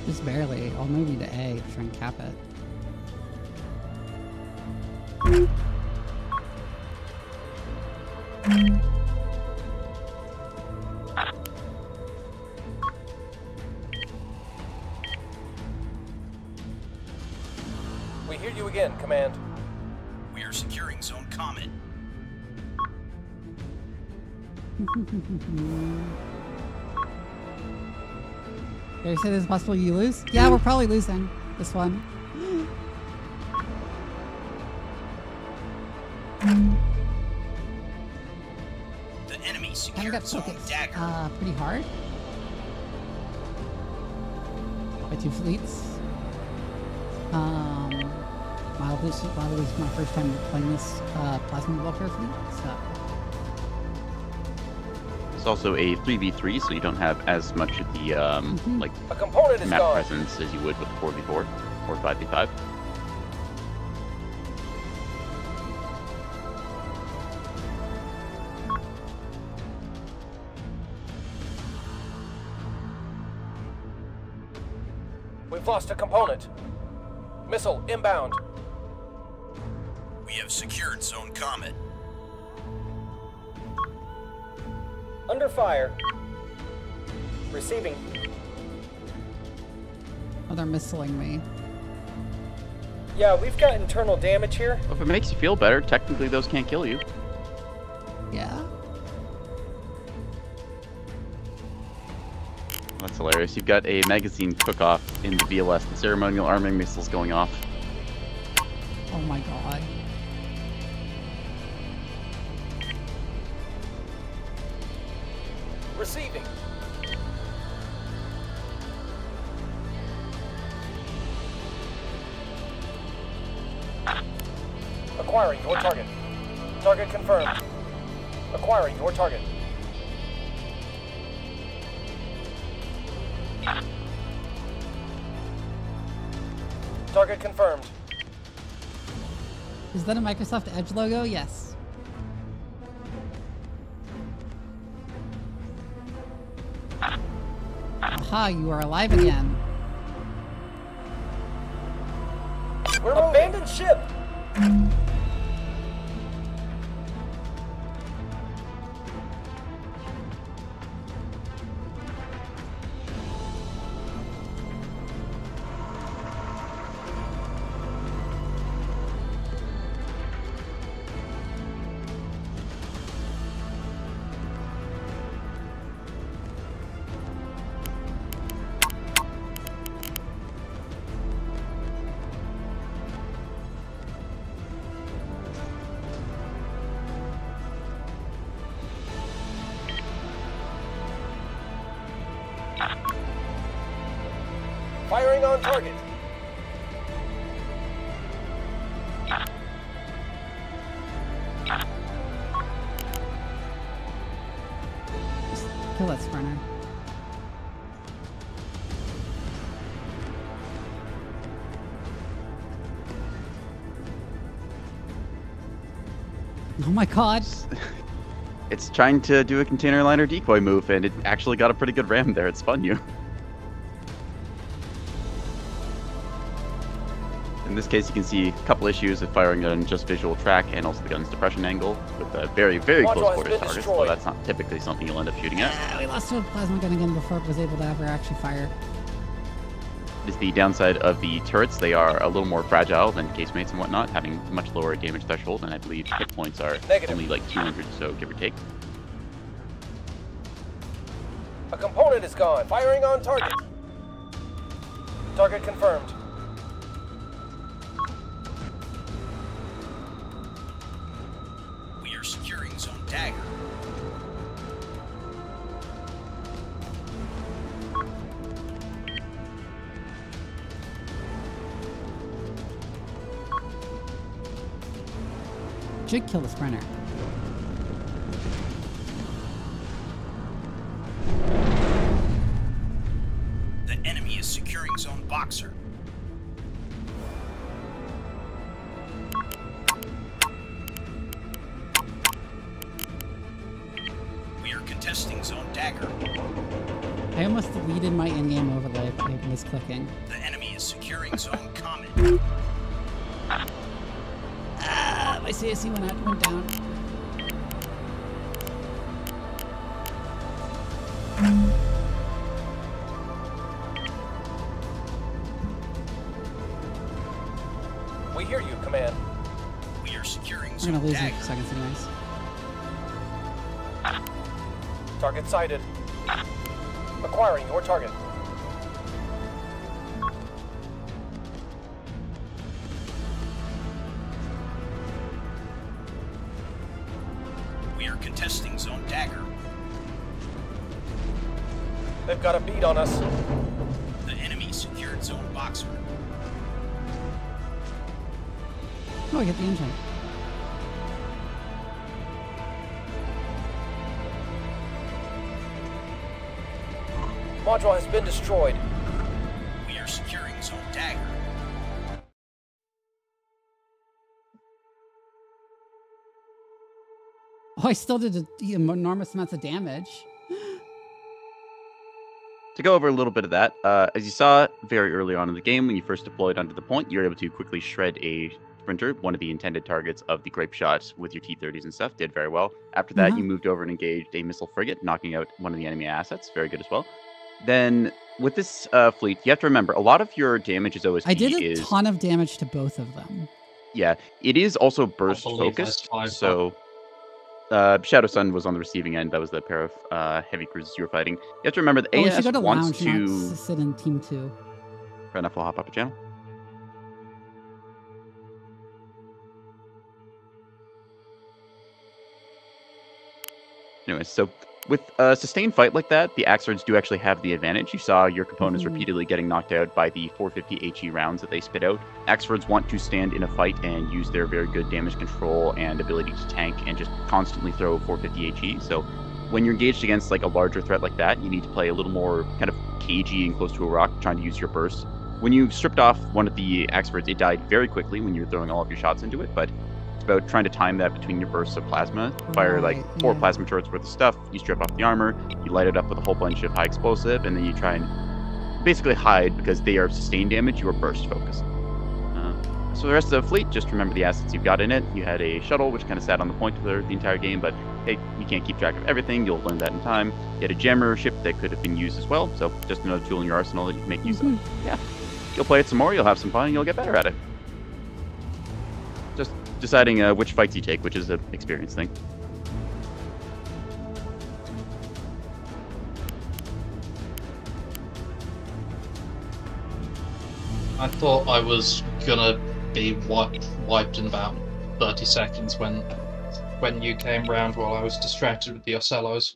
Just barely. I'll move you to A to try and cap it. We hear you again, Command. We are securing zone Comet. Did I say this is possible you lose? Yeah, we're probably losing this one. The enemy Kind of secured got zone focused Dagger. pretty hard by 2 fleets. Wow, this is my first time playing this plasma welfare fleet, so It's also a 3v3, so you don't have as much of the like A component is map gone. presence as you would with 4v4 or 5v5. We've lost a component. Missile inbound. We have secured zone Comet. Under fire. Receiving. oh, they're missiling me. Yeah, we've got internal damage here. Well, if it makes you feel better, technically those can't kill you. Yeah. That's hilarious. You've got a magazine cook-off in the VLS. The ceremonial arming missiles going off. Oh my god. Receiving. Acquiring your target. Target confirmed. Acquiring your target. Target confirmed. Is that a Microsoft Edge logo? Yes. Aha, you are alive again. We're abandoned ship. Firing on target. Just kill that sprinter. Oh my god. It's trying to do a container liner decoy move, and it actually got a pretty good ram there. It spun you. In this case, you can see a couple issues with firing on just visual track and also the gun's depression angle with a very, very close quarters targets. So that's not typically something you'll end up shooting at. We lost to a plasma gun again before it was able to ever actually fire. It is the downside of the turrets. They are a little more fragile than casemates and whatnot, having much lower damage threshold, and I believe hit points are only like 200, so give or take. A component is gone. Firing on target. Target confirmed. We are securing Zone Dagger. Should kill the sprinter. The enemy is securing Zone Boxer. We are contesting Zone Dagger. I almost deleted my in-game overlay by misclicking. The enemy is securing Zone Comet. My CSC went down. We hear you, Command. We are securing We're Zone gonna lose Dagger. in a few seconds anyways. Target sighted. Acquiring your target. We are contesting Zone Dagger. They've got a beat on us. The enemy secured Zone Boxer. Oh, I get the engine. Module has been destroyed. We are securing Zone Dagger. Oh, I still did enormous amounts of damage. To go over a little bit of that, as you saw very early on in the game, when you first deployed onto the point, you were able to quickly shred a sprinter, one of the intended targets of the grape shot with your T-30s and stuff. Did very well. After that, you moved over and engaged a missile frigate, knocking out one of the enemy assets. Very good as well. Then, with this fleet, you have to remember, a lot of your damage is OSP. I did a ton of damage to both of them. Yeah, it is also burst focused, so... Shadow Sun was on the receiving end. That was the pair of heavy cruisers you were fighting. You have to remember that ANS go to wants lounge, to... not sit in Team 2. Fair enough, we'll hop up a channel. Anyways, so with a sustained fight like that, the Axords do actually have the advantage. You saw your components repeatedly getting knocked out by the 450 HE rounds that they spit out. Axords want to stand in a fight and use their very good damage control and ability to tank and just constantly throw 450 HE. So when you're engaged against like a larger threat like that, you need to play a little more kind of cagey and close to a rock, trying to use your burst. When you stripped off one of the Axords, it died very quickly when you were throwing all of your shots into it, but about trying to time that between your bursts of plasma. Fire like 4 plasma turrets worth of stuff. You strip off the armor. You light it up with a whole bunch of high explosive, and then you try and basically hide because they are sustained damage. You are burst focused. So the rest of the fleet, just remember the assets you've got in it. You had a shuttle, which kind of sat on the point for the entire game, but hey, you can't keep track of everything. You'll learn that in time. You had a jammer ship that could have been used as well, so just another tool in your arsenal that you can make use of. Yeah, you'll play it some more, you'll have some fun, and you'll get better at it. Just deciding which fights you take, which is an experience thing. I thought I was gonna be wiped in about 30 seconds when you came round while I was distracted with the Ocellos.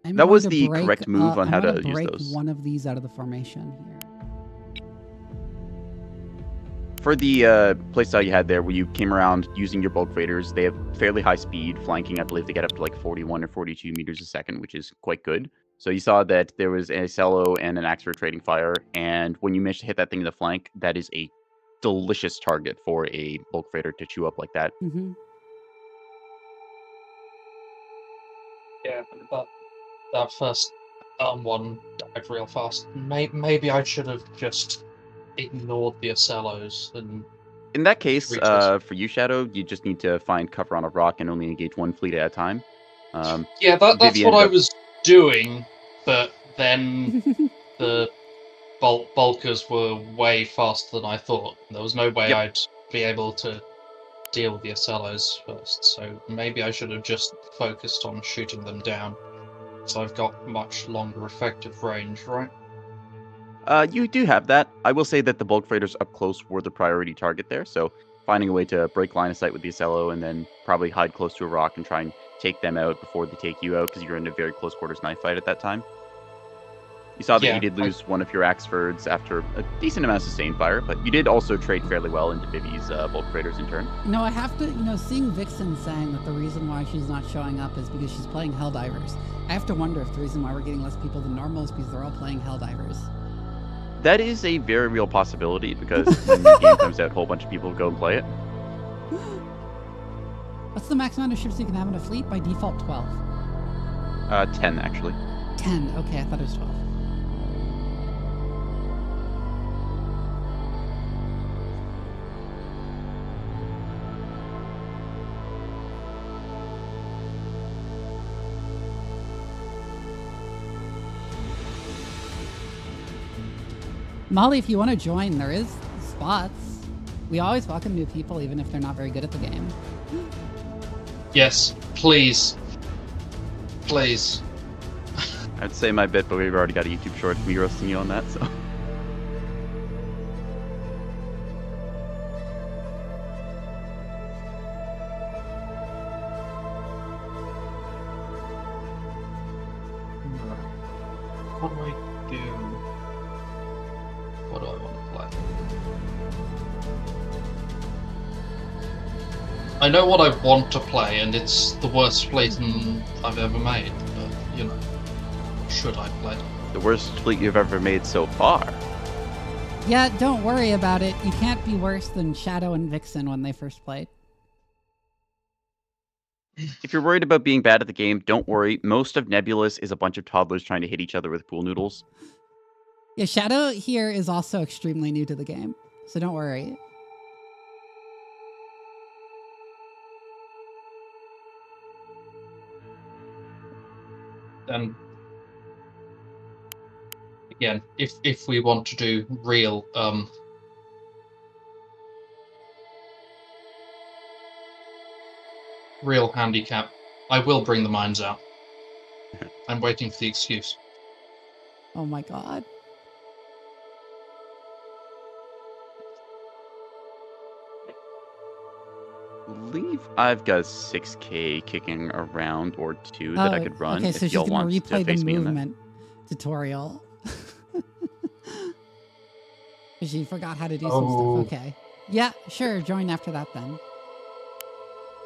That was the correct move on how to use those. One of these out of the formation here. For the playstyle you had there, where you came around using your bulk freighters, they have fairly high speed, flanking. I believe they get up to like 41 or 42 meters a second, which is quite good. So you saw that there was a Cello and an axe for trading fire, and when you managed to hit that thing in the flank, that is a delicious target for a bulk freighter to chew up like that. Yeah, but that first one died real fast. Maybe I should have just ignored the Ocellos and... In that case, for you, Shadow, you just need to find cover on a rock and only engage one fleet at a time. Yeah, that's what I was doing, but then the bulkers were way faster than I thought. There was no way I'd be able to deal with the Ocellos first, so maybe I should have just focused on shooting them down, so I've got much longer effective range, right? You do have that. I will say that the bulk freighters up close were the priority target there, so finding a way to break line of sight with the Ocello and then probably hide close to a rock and try and take them out before they take you out, because you're in a very close quarters knife fight at that time. You saw that you did lose one of your Axfords after a decent amount of sustained fire, but you did also trade fairly well into Vivi's bulk freighters in turn. You know, I have to, seeing Vixen saying that the reason why she's not showing up is because she's playing Helldivers. I have to wonder if the reason why we're getting less people than normal is because they're all playing Helldivers. That is a very real possibility, because when the game comes out, a whole bunch of people go and play it. What's the max amount of ships you can have in a fleet? By default, 12. 10, actually. 10, okay, I thought it was 12. Molly, if you want to join, there is spots. We always welcome new people, even if they're not very good at the game. Yes, please. Please. I'd say my bit, but we've already got a YouTube short of me roasting you on that, so... What do I do? What do I want to play? I know what I want to play, and it's the worst fleet I've ever made, but, should I play? The worst fleet you've ever made so far. Yeah, don't worry about it. You can't be worse than Shadow and Vixen when they first played. If you're worried about being bad at the game, don't worry. Most of Nebulous is a bunch of toddlers trying to hit each other with pool noodles. Yeah, Shadow here is also extremely new to the game, so don't worry. And again, if we want to do real real handicap, I will bring the mines out. I'm waiting for the excuse. Oh my god. I believe I've got 6K kicking around or 2 that I could run. Okay, so if she's y'all going to want to replay face the me in that. movement tutorial. She forgot how to do some stuff. Okay. Yeah, sure. Join after that then.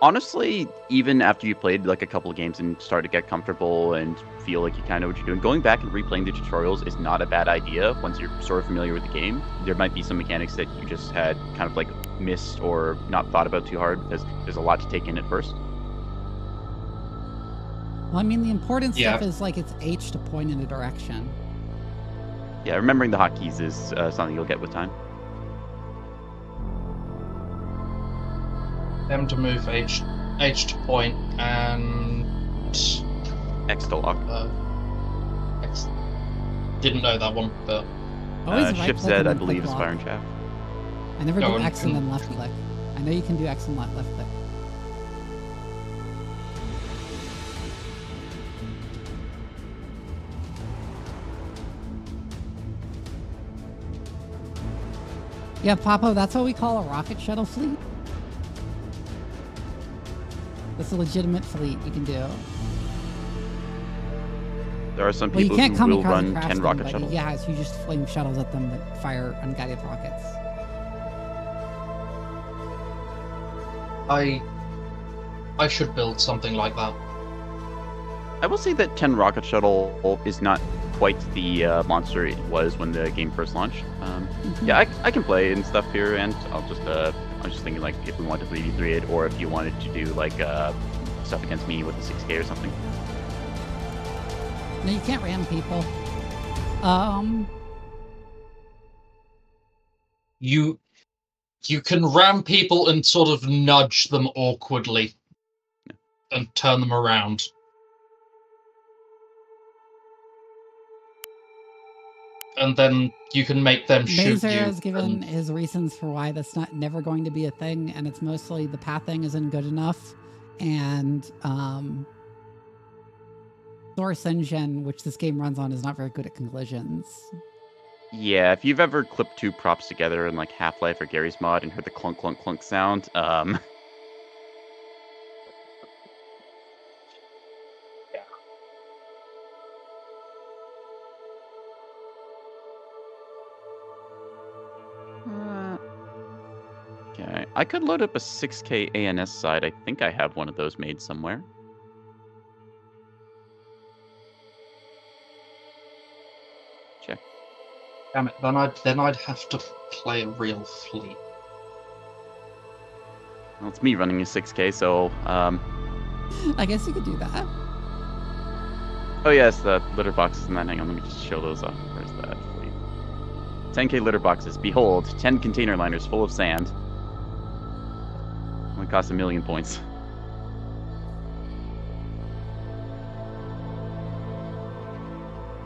Honestly, even after you played like a couple of games and start to get comfortable and feel like you kind of know what you're doing, going back and replaying the tutorials is not a bad idea once you're sort of familiar with the game. There might be some mechanics that you just had kind of like missed or not thought about too hard because there's a lot to take in at first. Well, I mean, the important stuff is like it's H to point in a direction. Yeah, remembering the hotkeys is something you'll get with time. M to move, H to point, and X to lock. X. Didn't know that one, but Shift Z, I believe, is fire and chaff. I never do X and then left click. I know you can do X and left click. Yeah, Papo, that's what we call a rocket shuttle fleet. That's a legitimate fleet you can do. There are some people who will run 10 rocket shuttles. Yeah, so you just flame shuttles at them that fire unguided rockets. I should build something like that. I will say that 10 rocket shuttle is not quite the monster it was when the game first launched. Yeah, I can play and stuff here, and I'm just thinking like if we wanted to 3v3 it, or if you wanted to do like stuff against me with the 6K or something. No, you can't ram people. You can ram people and sort of nudge them awkwardly and turn them around. And then you can make them shoot you. Mazer has given his reasons for why that's never going to be a thing, and it's mostly the pathing isn't good enough, and Source Engine, which this game runs on, is not very good at collisions. Yeah, if you've ever clipped two props together in like Half-Life or Gary's Mod and heard the clunk clunk clunk sound, Okay, I could load up a 6K ANS side. I think I have one of those made somewhere. Check. Damn it, then I'd have to play a real fleet. Well, it's me running a 6K, so I guess you could do that. Oh yes, the litter boxes and that. Hang on, let me just show those off. Where's that fleet? 10K litter boxes. Behold, 10 container liners full of sand. Only cost 1,000,000 points.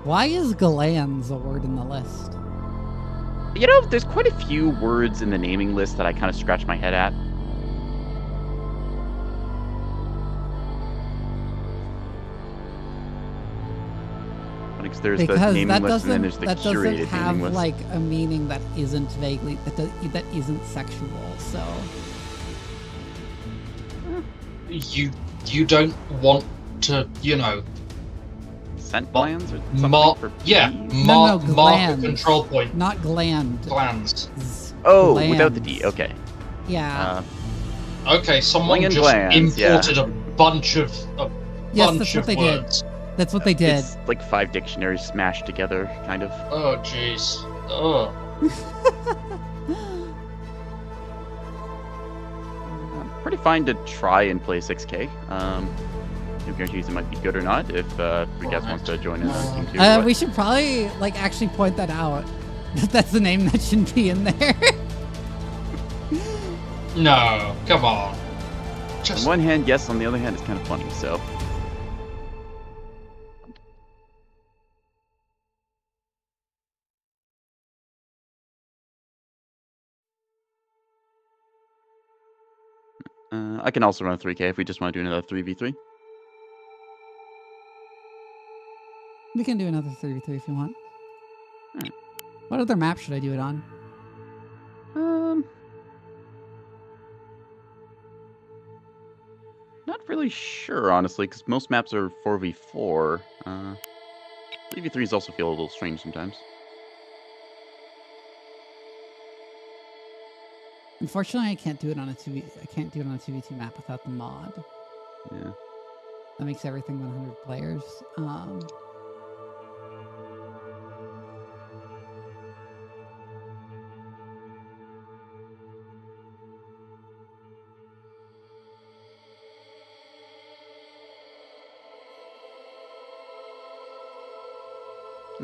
Why is glands a word in the list? You know, there's quite a few words in the naming list that I kind of scratch my head at. Because there's the naming list and then there's the curated naming list. That doesn't have like a meaning that isn't vaguely that isn't sexual. So you don't want to, you know, scent glands or something mark a control point. Not gland. Glands. Oh, glands. Without the D. Okay. Yeah. Okay, someone just glands, imported a bunch of yes, that's what they words. did. That's what they did. It's like 5 dictionaries smashed together, kind of. Oh, jeez. Oh. Pretty fine to try and play 6K. No guarantees it might be good or not. If Freegas wants to join in on Team 2. We should probably like actually point that out. That's the name that shouldn't be in there. No, come on. On one hand, yes. On the other hand, it's kind of funny. So. I can also run a 3K if we just want to do another 3v3. We can do another 3v3 if you want. Alright. What other map should I do it on? Not really sure, honestly, because most maps are 4v4. 3v3s also feel a little strange sometimes. Unfortunately, I can't do it on a 2v. I can't do it on a 2v2 map without the mod. Yeah. That makes everything 100 players. I'll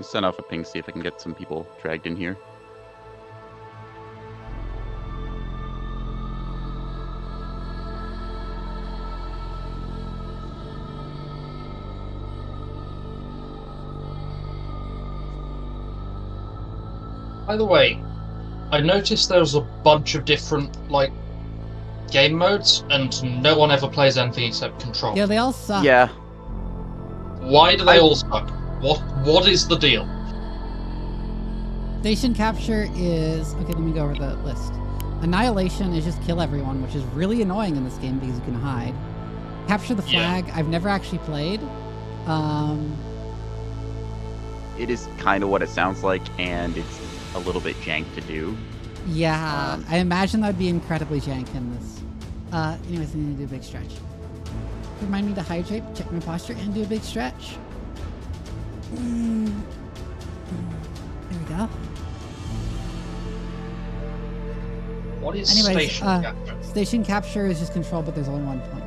send off a ping, see if I can get some people dragged in here. By the way, I noticed there was a bunch of different, like, game modes, and no one ever plays anything except Control. Yeah, they all suck. Yeah. Why do they all suck? What is the deal? Station capture is... Okay, let me go over the list. Annihilation is just kill everyone, which is really annoying in this game because you can hide. Capture the flag, I've never actually played. It is kind of what it sounds like, and it's a little bit jank to do. Yeah, I imagine that would be incredibly jank in this. Anyways, I need to do a big stretch. Remind me to hydrate, check my posture, and do a big stretch. There we go. What is Anyways, station capture? Station capture is just control, but there's only 1 point.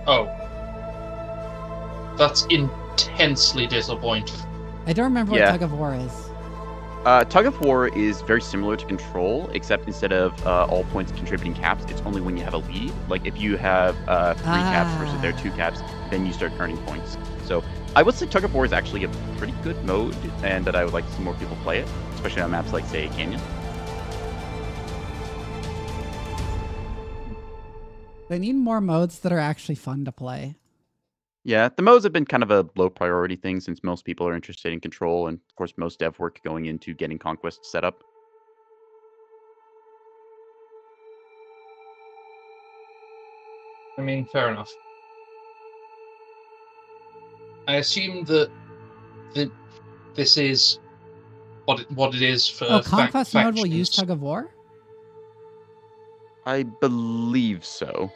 Oh. That's intensely disappointing. I don't remember what tug of war is. Tug of war is very similar to control, except instead of all points contributing caps, it's only when you have a lead. Like if you have 3 caps versus their 2 caps, then you start earning points. So I would say tug of war is actually a pretty good mode, and that I would like to see more people play it, especially on maps like, say, Canyon. They need more modes that are actually fun to play. Yeah, the modes have been kind of a low priority thing since most people are interested in control, and of course most dev work going into getting Conquest set up. I mean, fair enough. I assume that this is what it is for. Oh, Conquest mode will use tug of war? I believe so.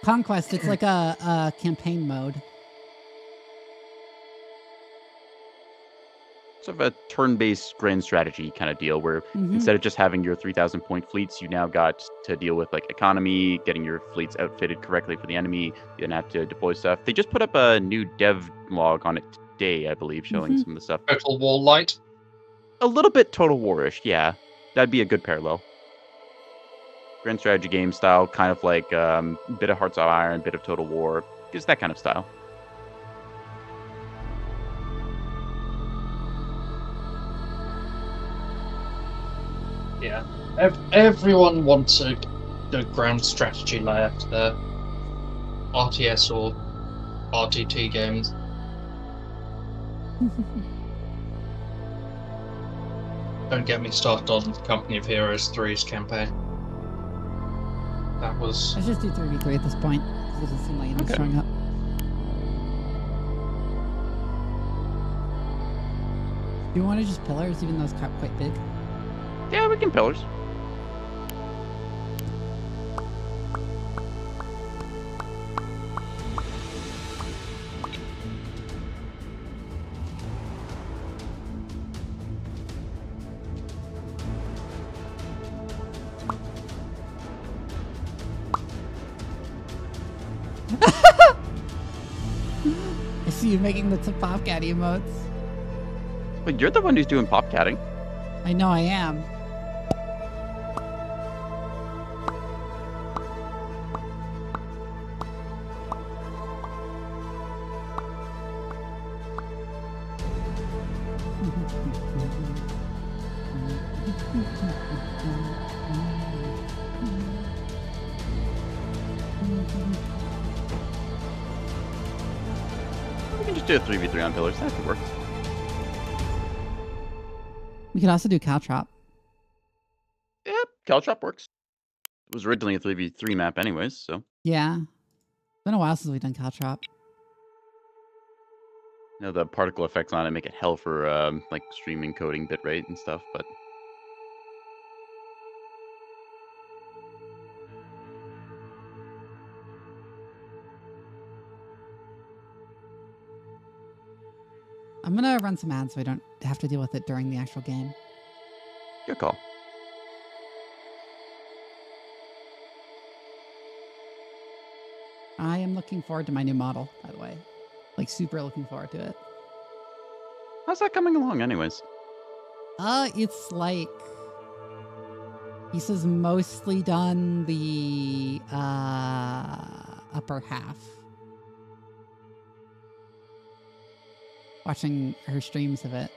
Conquest, it's like a campaign mode. Sort of a turn-based grand strategy kind of deal where instead of just having your 3,000 point fleets, you now got to deal with like economy, getting your fleets outfitted correctly for the enemy. You then have to deploy stuff. They just put up a new dev log on it today, I believe, showing some of the stuff. Total War light? A little bit Total War-ish, yeah. That'd be a good parallel. Grand strategy game style, kind of like a bit of Hearts of Iron, bit of Total War. It's that kind of style. Yeah. Everyone wants a ground strategy layer to their RTS or RTT games. Don't get me started on Company of Heroes 3's campaign. That was... Let's just do 3v3 at this point. It doesn't seem like it's showing up. Do you want to just pillars, even though it's quite big? Yeah, we can pillars. I see you making the Popcat emotes. But you're the one who's doing popcatting. I know I am. We can just do a 3v3 on pillars. That could work. We could also do Caltrop. Yeah, Caltrop works. It was originally a 3v3 map anyways, so. Yeah. It's been a while since we've done Caltrop. You know, the particle effects on it make it hell for like stream encoding bitrate and stuff, but I'm gonna run some ads so I don't have to deal with it during the actual game. Good call. I am looking forward to my new model, by the way. Like, super looking forward to it. How's that coming along, anyways? It's like... Issa's mostly done the, upper half. Watching her streams of it.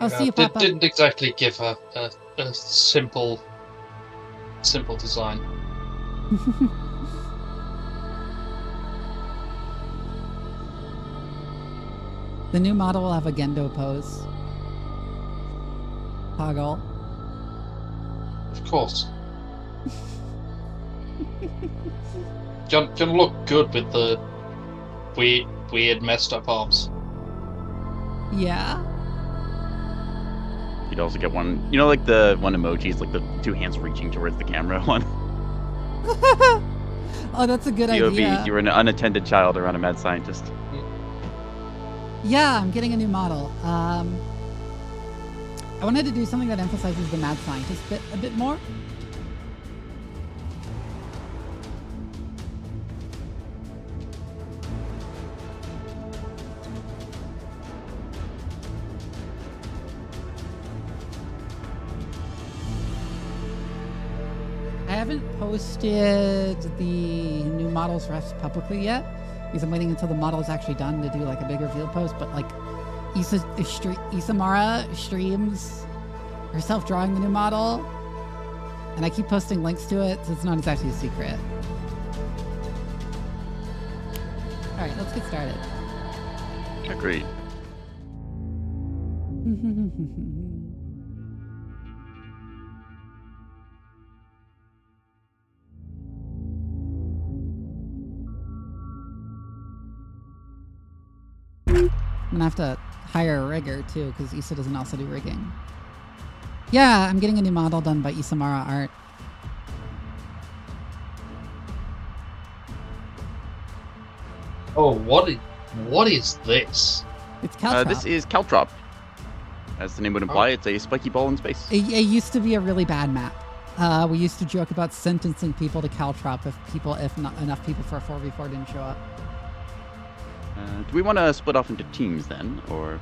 I'll see you pop up. Didn't exactly give her a simple design. The new model will have a Gendo pose. Toggle. Of course. Gonna look good with the weird messed up arms. Yeah. You'd also get one, you know, like the one emoji is like the two hands reaching towards the camera one. Oh, that's a good POV, idea. you're an unattended child around a mad scientist. Yeah, I'm getting a new model. I wanted to do something that emphasizes the mad scientist bit a bit more. I haven't posted the new models refs publicly yet because I'm waiting until the model is actually done to do like a big reveal post. But like Isamara streams herself drawing the new model, and I keep posting links to it, so it's not exactly a secret. All right, let's get started. Agreed. I'm gonna have to hire a rigger too, because Issa doesn't also do rigging. Yeah, I'm getting a new model done by Isamara Art. Oh, what is this? It's Caltrop. This is Caltrop. As the name would imply, it's a spiky ball in space. It used to be a really bad map. We used to joke about sentencing people to Caltrop if not enough people for a 4v4 didn't show up. Do we want to split off into teams then, or?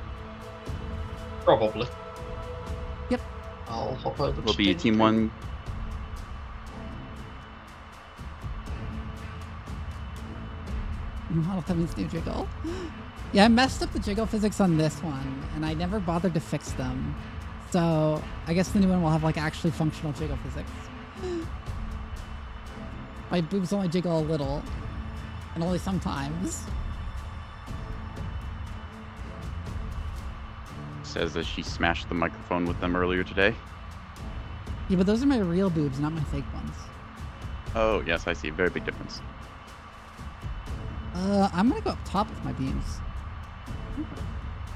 Probably. Yep. I'll hop over. Will be team 1. Model Cummings new jiggle. Yeah, I messed up the jiggle physics on this one, and I never bothered to fix them. So I guess the new one will have like actually functional jiggle physics. My boobs only jiggle a little, and only sometimes. Says that she smashed the microphone with them earlier today. Yeah, but those are my real boobs, not my fake ones. Oh, yes, I see. Very big difference. I'm gonna go up top with my beams.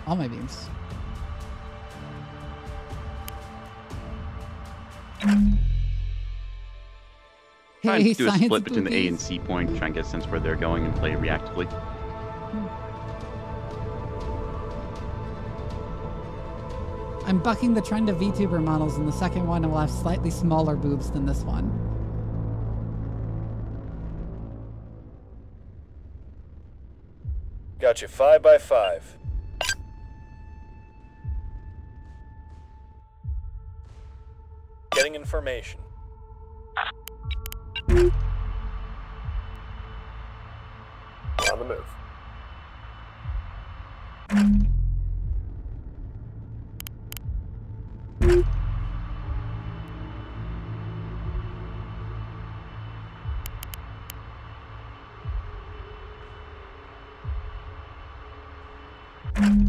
All my beams. Trying Hey, to do a science split between the A boobies. and C point, try and get a sense where they're going and play reactively. I'm bucking the trend of VTuber models, and the second one will have slightly smaller boobs than this one. Got you 5x5. Getting information. On the move.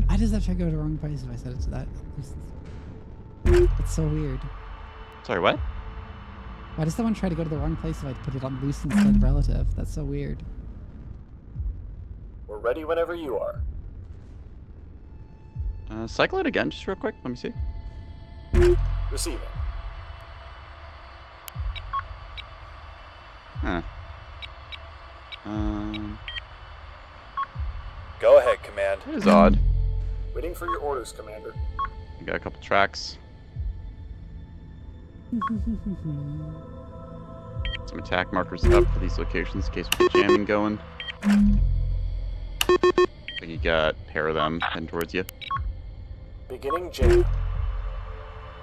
Why does that check go to the wrong place if I set it to that? It's so weird. Sorry, what? Why does that one try to go to the wrong place if I put it on loose instead of relative? That's so weird. We're ready whenever you are. Cycle it again, just real quick. Let me see. Receiving. Huh. target, Command. That is odd. Waiting for your orders, Commander. We got a couple tracks. Some attack markers up for these locations in case we get jamming going. So you got a pair of them heading towards you. Beginning jam.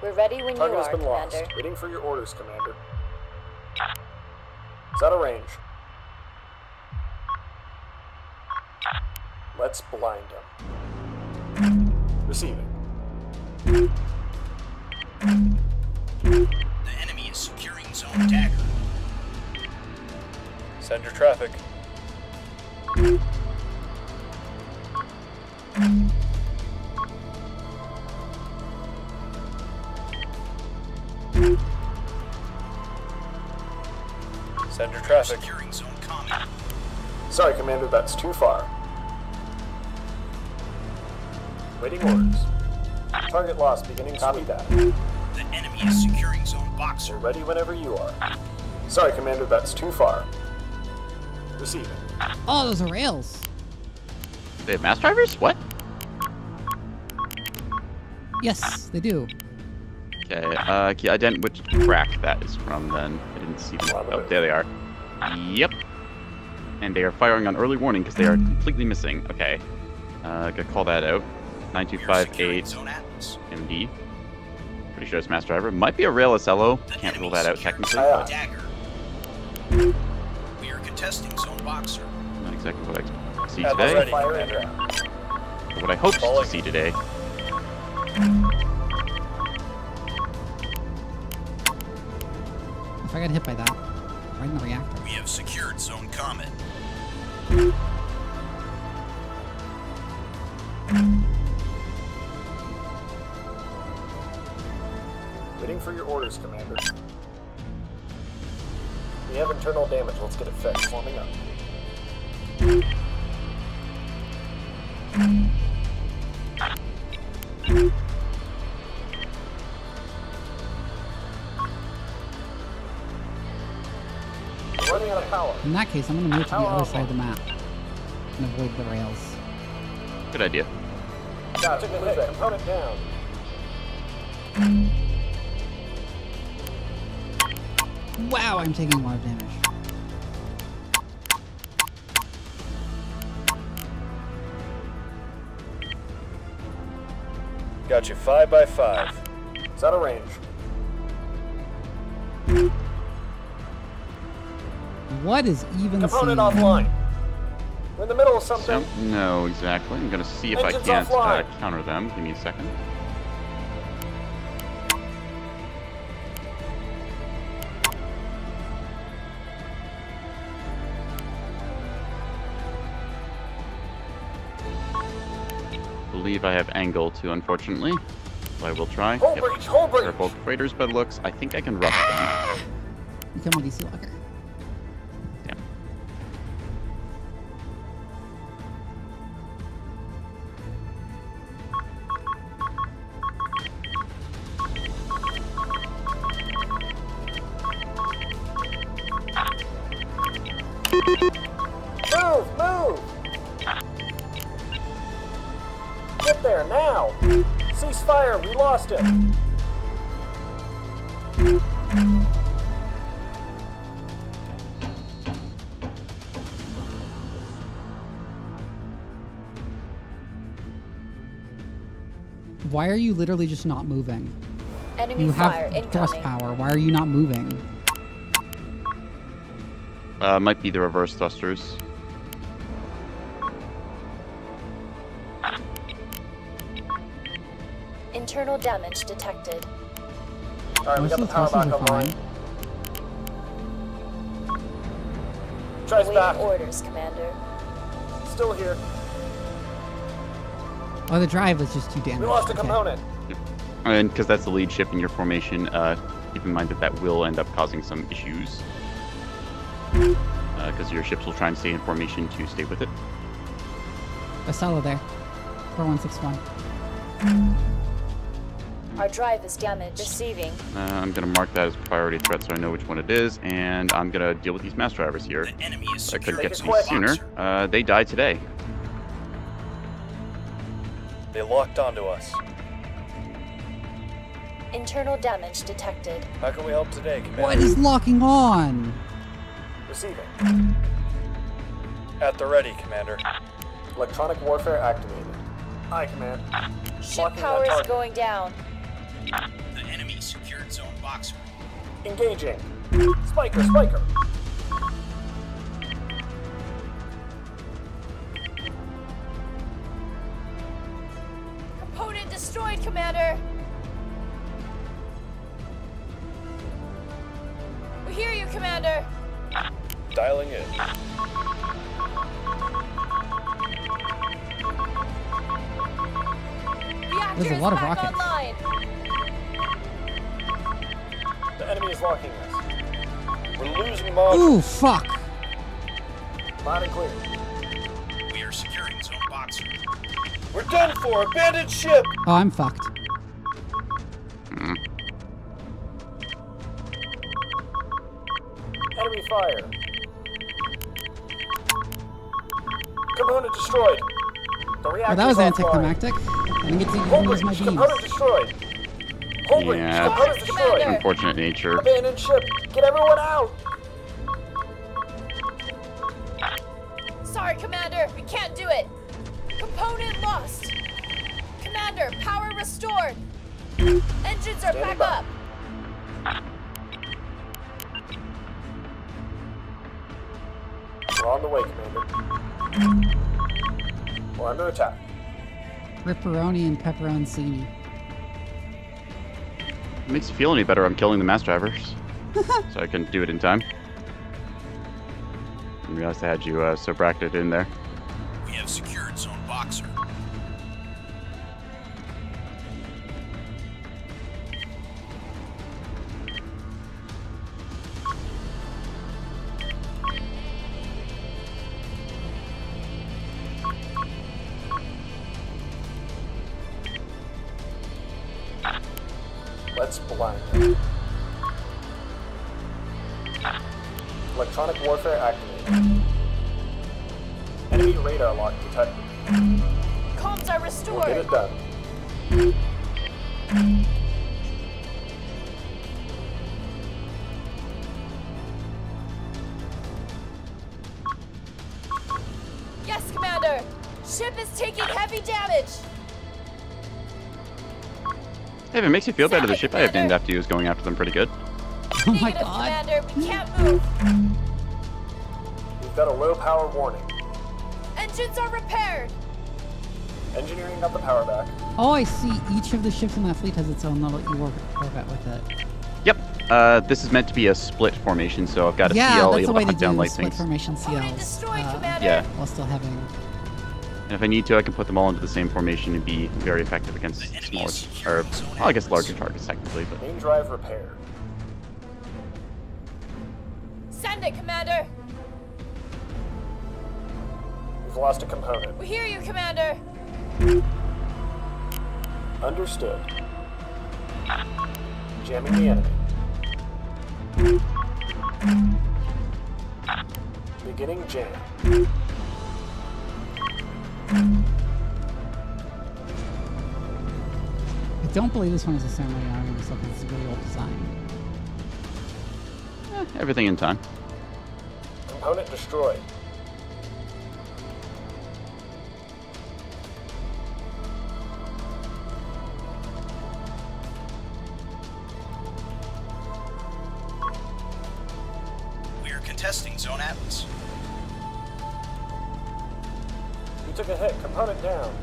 We're ready when you Target has are, been Commander. lost. Waiting for your orders, Commander. It's out of range. Let's blind him. Receiving. The enemy is securing zone dagger. Send your traffic. Send your traffic. Securing zone comment. Sorry, Commander, that's too far. Waiting orders. Target lost, beginning copy that. The enemy is securing zone We're boxer. ready whenever you are. Sorry, Commander, that's too far. Receiving. Oh, those are rails. They have mass drivers? What? Yes, they do. Okay, can you ident which track that is from then? I didn't see them. Oh, there they are. Yep. And they are firing on early warning because they are completely missing. Okay. Gotta call that out. We are securing 9258 zone atlas. MD. Pretty sure it's mass driver. Might be a rail SLO. The Can't rule enemy that out secured technically. zone But dagger. We are contesting zone boxer. not exactly what I expect to see Atlas today. ready, Fire Commander. and Or what I hoped to Falling. see today. If I got hit by that, right in the reactor. We have secured zone comment. Waiting for your orders, Commander. We have internal damage. Let's get it fixed. Forming up. We're running out of power. In that case, I'm gonna move to the other side of the map and avoid the rails. Good idea. Got it. Move that component down. Wow, I'm taking a lot of damage. Got you 5 by 5. It's out of range. What is even Component seen? offline. We're in the middle of something. Don't know exactly. I'm gonna see if Engines I can't offline. counter them. Give me a second. Believe I have angle too, unfortunately. But I will try. Hull Yep. breach, hull breach. They're both freighters by the looks. I think I can rush them. Become a DC locker. Damn. Move, move. Get there now. Cease fire. We lost it. Why are you literally just not moving? Enemy You fire have thrust incoming. power. Why are you not moving? Might be the reverse thrusters. Internal damage detected. All right, we Most got the of the power thrusters back are online. fine. Tries Waiting back. orders, Commander. Still here. Oh, the drive was just too damaged. We lost a Okay. component. And because that's the lead ship in your formation, keep in mind that that will end up causing some issues. Because your ships will try and stay in formation to stay with it. A solo there. 4161. Our drive is damaged. Receiving. I'm going to mark that as priority threat so I know which one it is, and I'm going to deal with these mass drivers here. The enemy is I could securing get zone to these sooner. boxer. They died today. They locked onto us. Internal damage detected. How can we help today, Commander? What is locking on? Receiving. At the ready, Commander. Electronic warfare activated. Aye, Command. Ship Locking power on is target. going down. The enemy secured zone boxer. Engaging. Spiker, Spiker. Component destroyed, Commander. We hear you, Commander. Dialing in. Reactor There's a is lot of back rockets. online. The enemy is locking us. We're losing modules. Ooh, fuck. Loud and clear. We are securing zone boxer. We're done for. Abandoned ship. Oh, I'm fucked. Enemy fire. Component destroyed. The reactor Oh, that was offline. anticlimactic. I didn't get to use Holbridge, my beams. component destroyed. Holbridge, Yeah. component destroyed. Commander. Unfortunate nature. Abandoned ship. Get everyone out. Sorry, Commander. We can't do it. Component lost. Commander, power restored. Engines are Standing back by. up. We're on the way, Commander. We're under attack. Ripperoni and pepperoncini. It makes you feel any better. I'm killing the mass drivers, so I can do it in time. I realized I had you so bracketed in there. We have secured zone boxer. Let's blind them. Electronic warfare activated. Enemy radar lock detected. Comms are We'll restored. get it done. Yes, Commander. Ship is taking heavy damage. Hey, if it makes you feel better, the Sorry, ship I have named Commander. after you is going after them pretty good. Oh my Negative, god. Commander. We can't move. We've got a low power warning. Engines are repaired. Engineering got the power back. Oh, I see. Each of the ships in that fleet has its own little orbit with it. Yep. This is meant to be a split formation, so I've got a Yeah, CL that's the able way to to hunt do down light split things. formation Component CLs. destroyed, Commander. Yeah. While still having... And if I need to, I can put them all into the same formation and be very effective against The enemy smaller, is securing or zone well, I guess atlas. larger targets technically, but Main drive repaired. Send it, Commander. We've lost a component. We hear you, Commander. Understood. Jamming the enemy. Beginning jam. I don't believe this one is a samurai arm and stuff. It's a really old design. everything in time. Component destroyed. We are contesting Zone Atlas. We took a hit. Component down.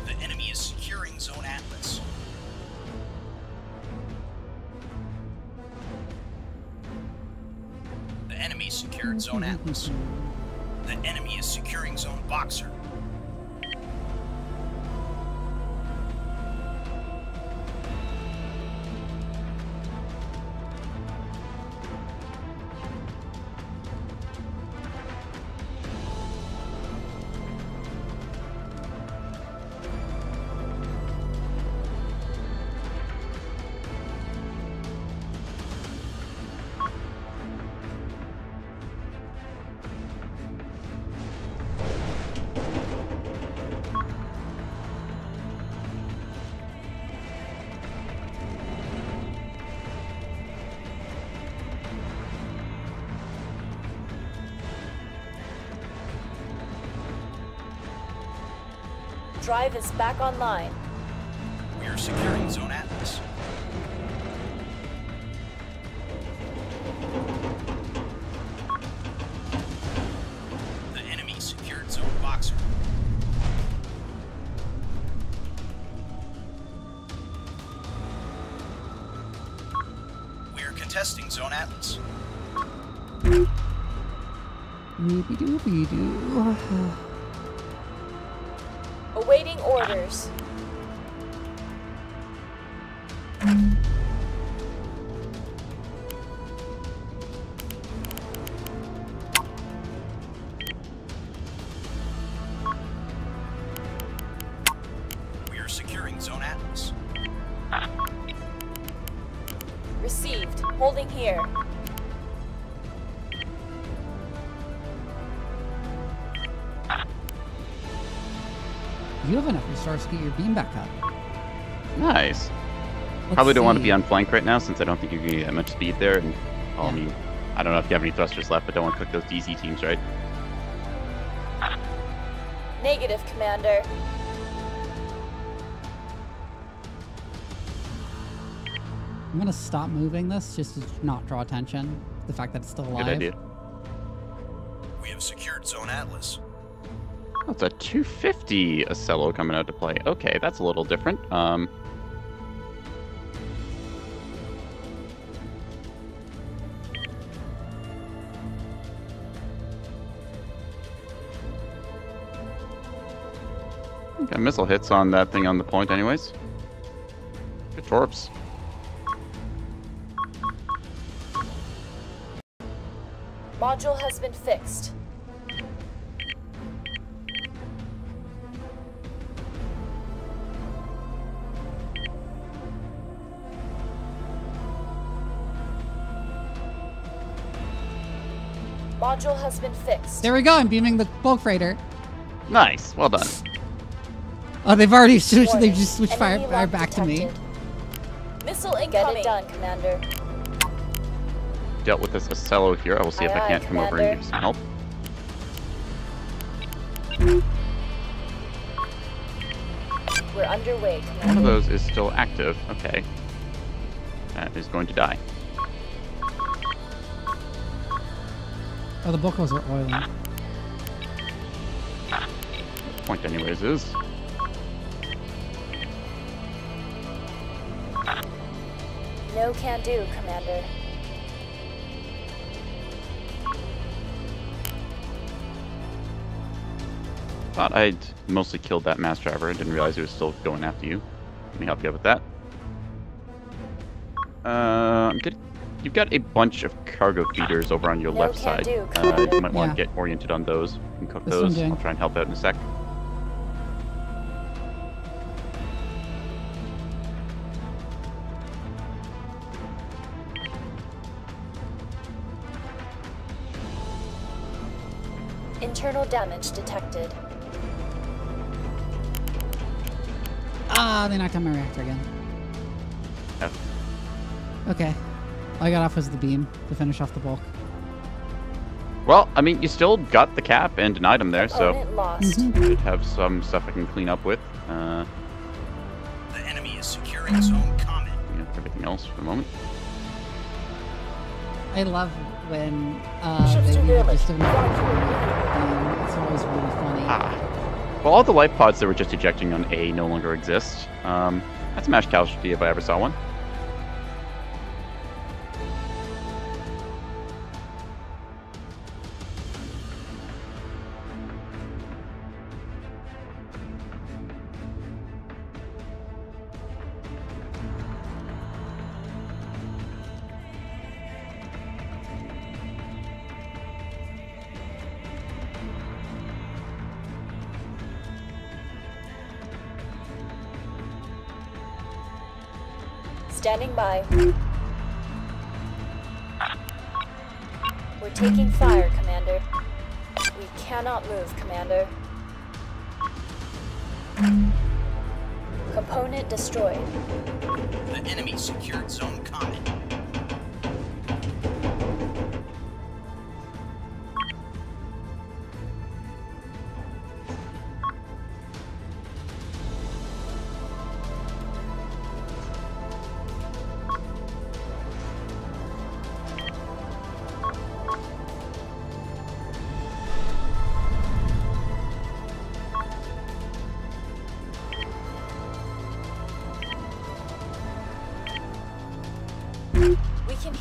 The enemy is securing Zone Atlas. The enemy secured Zone Atlas. The enemy is securing Zone Boxer. Drive is back online. We are securing Zone Atlas. The enemy secured Zone Boxer. We are contesting Zone Atlas. Doobie-doo. Awaiting orders. We are securing Zone Atlas. Received. Holding here. You have enough resource to get your beam back up. Nice. Let's Probably don't want to see. be on flank right now since I don't think you're going to get that much speed there. And I Yeah. mean, I don't know if you have any thrusters left, but don't want to cook those DZ teams, right? Negative, Commander. I'm gonna stop moving this just to not draw attention. The fact that it's still alive. Good idea. We have secured Zone Atlas. That's a 250 Ocello coming out to play. Okay, that's a little different. Okay, missile hits on that thing on the point anyways. Good torps. Module has been fixed. Module has been fixed. There we go. I'm beaming the bulk freighter. Nice, well done. Oh, they've already switched. They Warning. just switched fire Enemy lock back to me. detected. Missile incoming. Get it done, Commander. Dealt with this Ocello here. I will see if Aye, I aye, can't come over and give Commander. some help. We're underway, One of Commander. those is still active. Okay. That is going to die. Oh, the bulk was oiling. Point anyways is. No can do, Commander. Thought I'd mostly killed that mass driver. I didn't realize it was still going after you. Let me help you out with that. I'm good. You've got a bunch of cargo feeders over on your No left can side. do, You Commander. might want Yeah. to get oriented on those. You can cook That's what I'm those. doing. I'll try and help out in a sec. Internal damage detected. Ah, they knocked down my reactor again. Oh. Okay. All I got off was the beam to finish off the bulk. Well, I mean, you still got the cap and denied him there, so Opponent lost. Mhm. should have some stuff I can clean up with. The enemy is securing Zone Comet. Everything else for the moment. I love when Ship's they too damaged. just it's always really funny. Ah. Well, all the life pods that were just ejecting on A no longer exist. That's a mass casualty if I ever saw one. Standing by. We're taking fire, Commander. We cannot move, Commander. Component destroyed. The enemy secured Zone Comet.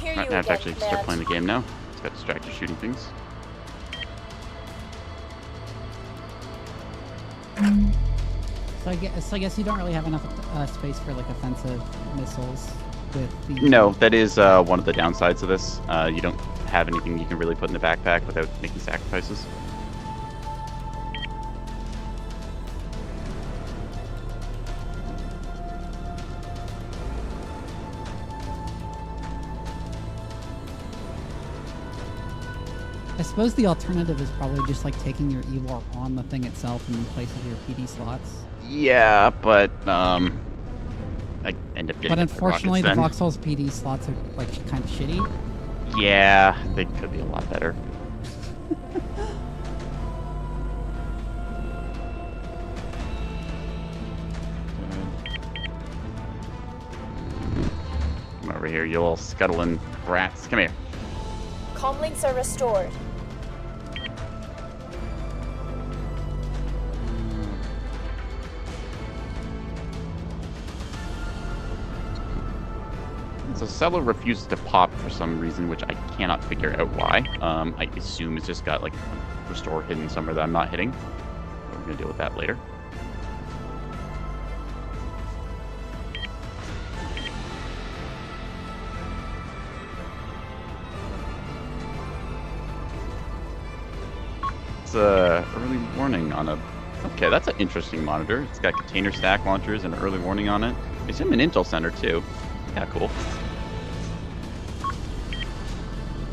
hear I you have to again, actually start Command. playing the game now. It's got distracted shooting things. So I guess you don't really have enough space for like offensive missiles with the. No, that is one of the downsides of this. You don't have anything you can really put in the backpack without making sacrifices. I suppose the alternative is probably just like taking your E-War on the thing itself in place of your PD slots. Yeah, but I end up getting. But unfortunately, the rockets Vauxhall's PD slots are like kind of shitty. then. Yeah, they could be a lot better. Come over here, you little scuttling brats. Come here. Comlinks are restored. So Cello refuses to pop for some reason, which I cannot figure out why. I assume it's just got like restore hidden somewhere that I'm not hitting. We're gonna deal with that later. It's early warning on a. Okay, that's an interesting monitor. It's got container stack launchers and early warning on it. I assume an Intel center too. Yeah, cool.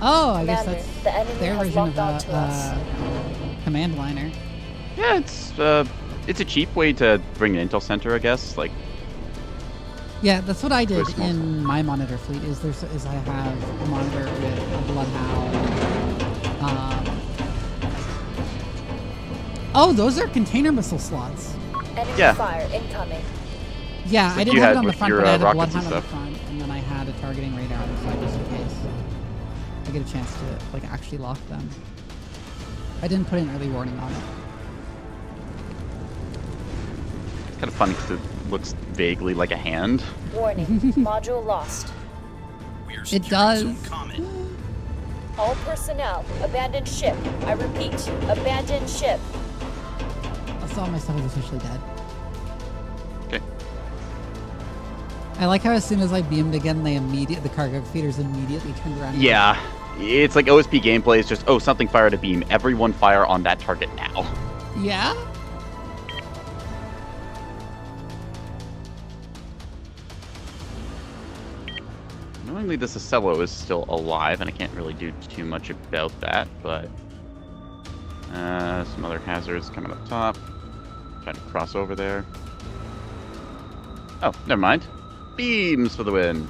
Oh, I guess Commander, that's the enemy their has version of locked onto us. a command liner. Yeah, it's a cheap way to bring an Intel center, I guess. Like, Yeah, that's what I did Very small. in my monitor fleet. Is I have a monitor with a Bloodhound. Oh, those are container missile slots. Enemy Yeah. fire incoming. Yeah, So I didn't you have had it on the with front, your, but I had a rockets and Bloodhound on the stuff. front, and then I had a targeting radar on the side just in case I get a chance to like actually lock them. I didn't put an early warning on it. it's kind of funny because it looks vaguely like a hand. Warning. Module lost. We are It securing does. Zone Comet. All personnel, abandon ship. I repeat, abandon ship. I saw myself was officially dead. Okay. I like how as soon as I beamed again, the cargo feeders immediately turned around. Yeah, it's like OSP gameplay is just, oh, something fired a beam. Everyone fire on that target now. Yeah? Knowingly, this Ocello is still alive, and I can't really do too much about that, but some other hazards coming up top. Trying to cross over there. Oh, never mind. Beams for the win.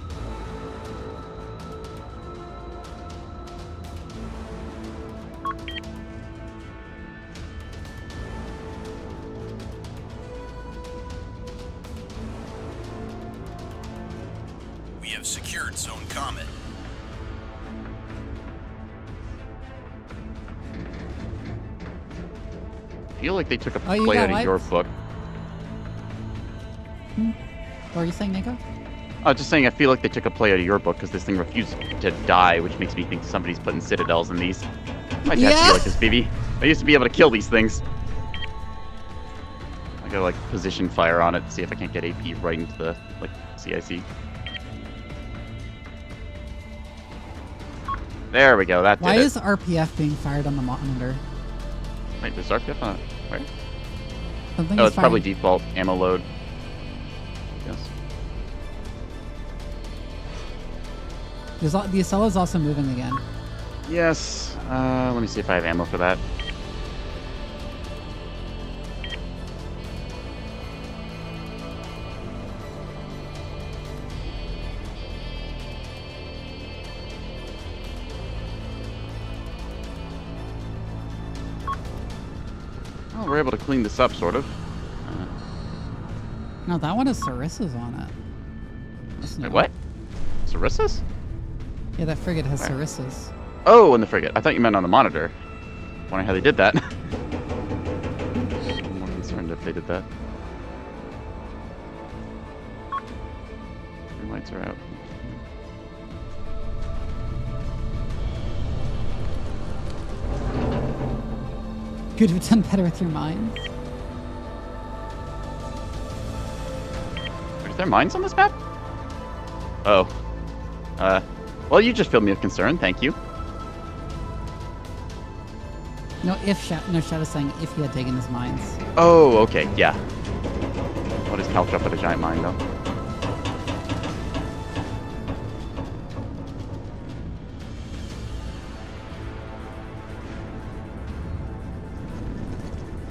We have secured Zone Comet. I feel like they took a Oh, you play got out of your wiped? book. What were you saying, Nico? I was just saying, I feel like they took a play out of your book because this thing refused to die, which makes me think somebody's putting citadels in these. My dad Yeah. feel like this, Vivi. I used to be able to kill these things. I gotta like position fire on it to see if I can't get AP right into the like CIC. There we go. That did Why it. is RPF being fired on the monitor? Wait, there's RPF on it. Where? Something Oh, is it's probably firing- default ammo load. Yes. The Ocello's also moving again. Yes. Let me see if I have ammo for that. Well, we're able to clean this up, sort of. No, that one has Sarissa's on it. That's Wait, new. what? Sarissas? Yeah, that frigate has Where? Sarissa's. Oh, in the frigate. I thought you meant on the monitor. Wondering how they did that. I'm more concerned if they did that. Your lights are out. Could have done better with your mines. Is there mines on this map? Oh. Well, you just filled me with concern. Thank you. No, Shadow's saying if he had taken his mines. Oh, okay, yeah. What is couch up with a giant mine, though?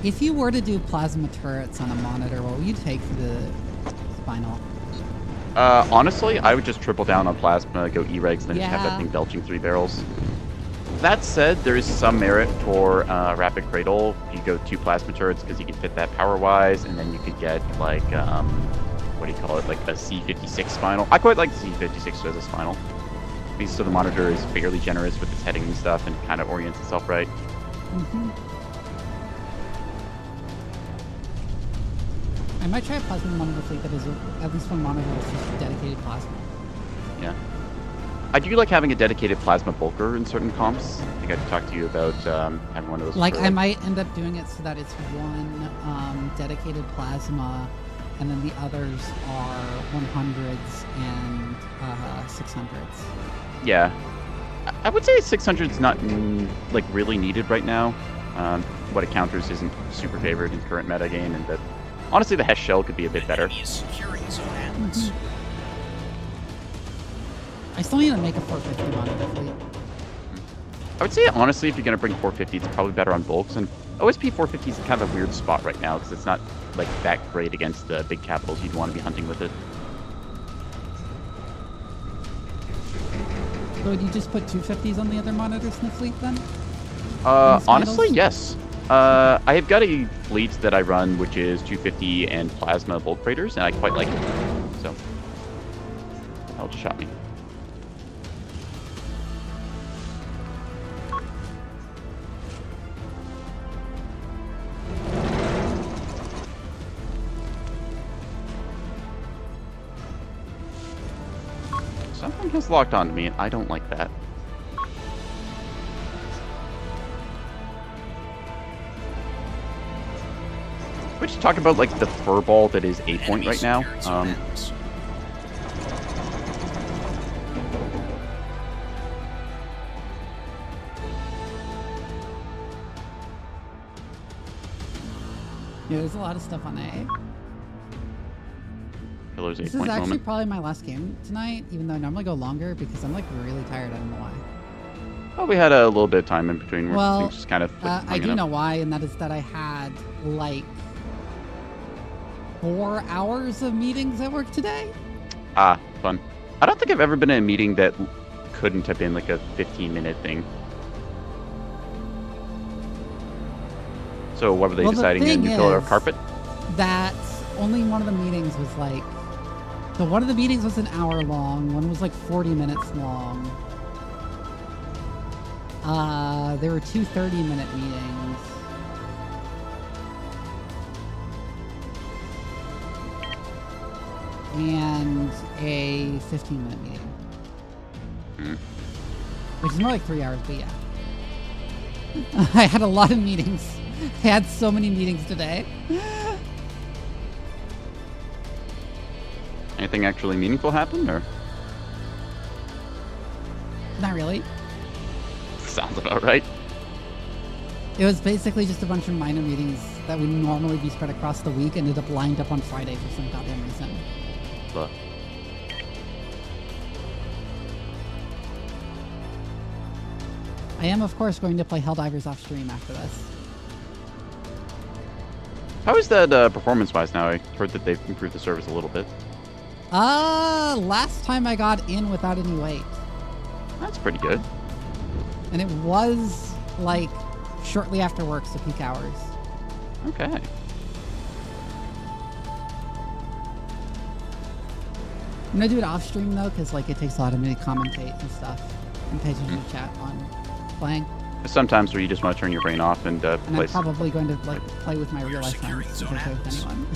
If you were to do plasma turrets on a monitor, what would you take for the spinal? Honestly, I would just triple down on plasma, go E-regs, then just have that thing belching 3 barrels. That said, there is some merit for Rapid Cradle. You go 2 plasma turrets because you can fit that power-wise, and then you could get, like, what do you call it, like a C56 spinal. I quite like the C56 as a spinal. Because so the monitor is fairly generous with its heading and stuff and kind of orients itself right. Mm-hmm. I might try a plasma monitor fleet that is at least one monitor that's just dedicated plasma. Yeah. I do like having a dedicated plasma bulker in certain comps. I think I've talked to you about having one of those. Like, I might end up doing it so that it's one dedicated plasma, and then the others are 100s and 600s. Yeah. I would say 600's not, like, really needed right now. What it counters isn't super favored in current metagame, and that honestly the Hesh shell could be a bit better. Mm-hmm. I still need to make a 450 monitor fleet. I would say, honestly, if you're going to bring 450, it's probably better on bulks. And OSP 450 is kind of a weird spot right now because it's not like that great against the big capitals. You'd want to be hunting with it. So would you just put 250s on the other monitors in the fleet then? Honestly, yes. I have got a fleet that I run, which is 250 and plasma bulk freighters, and I quite like it. So, that'll just shot me. Something has locked onto me, and I don't like that. We just talk about, like, the furball that is A point right now. Yeah, there's a lot of stuff on A. Pillar's This 8 point is actually moment. probably my last game tonight, even though I normally go longer because I'm like really tired. I don't know why. Well, we had a little bit of time in between where Well, things just kind of... I do know why, and that is that I had like 4 hours of meetings at work today. Ah, fun. I don't think I've ever been in a meeting that couldn't have been like a 15-minute thing. So what were they deciding? A new pillar of carpet? That only one of the meetings was like... So one of the meetings was an hour long. One was like 40 minutes long. There were 2 30-minute meetings. And a 15-minute meeting. Which is more like 3 hours, but yeah. I had a lot of meetings. I had so many meetings today. Anything actually meaningful happen, or? Not really. Sounds about right. It was basically just a bunch of minor meetings that would normally be spread across the week, ended up lined up on Friday for some goddamn reason. But I am, of course, going to play Helldivers off stream after this. how is that performance-wise now? I heard that they've improved the service a little bit. Last time I got in without any wait. That's pretty good. And it was, like, shortly after work, so peak hours. Okay. I'm gonna do it off stream, though, because, like, it takes a lot of me to commentate and stuff. And pay attention to chat on playing. There's sometimes where you just want to turn your brain off and And play. I'm probably going to, like, play with my real-life friends if I play with anyone.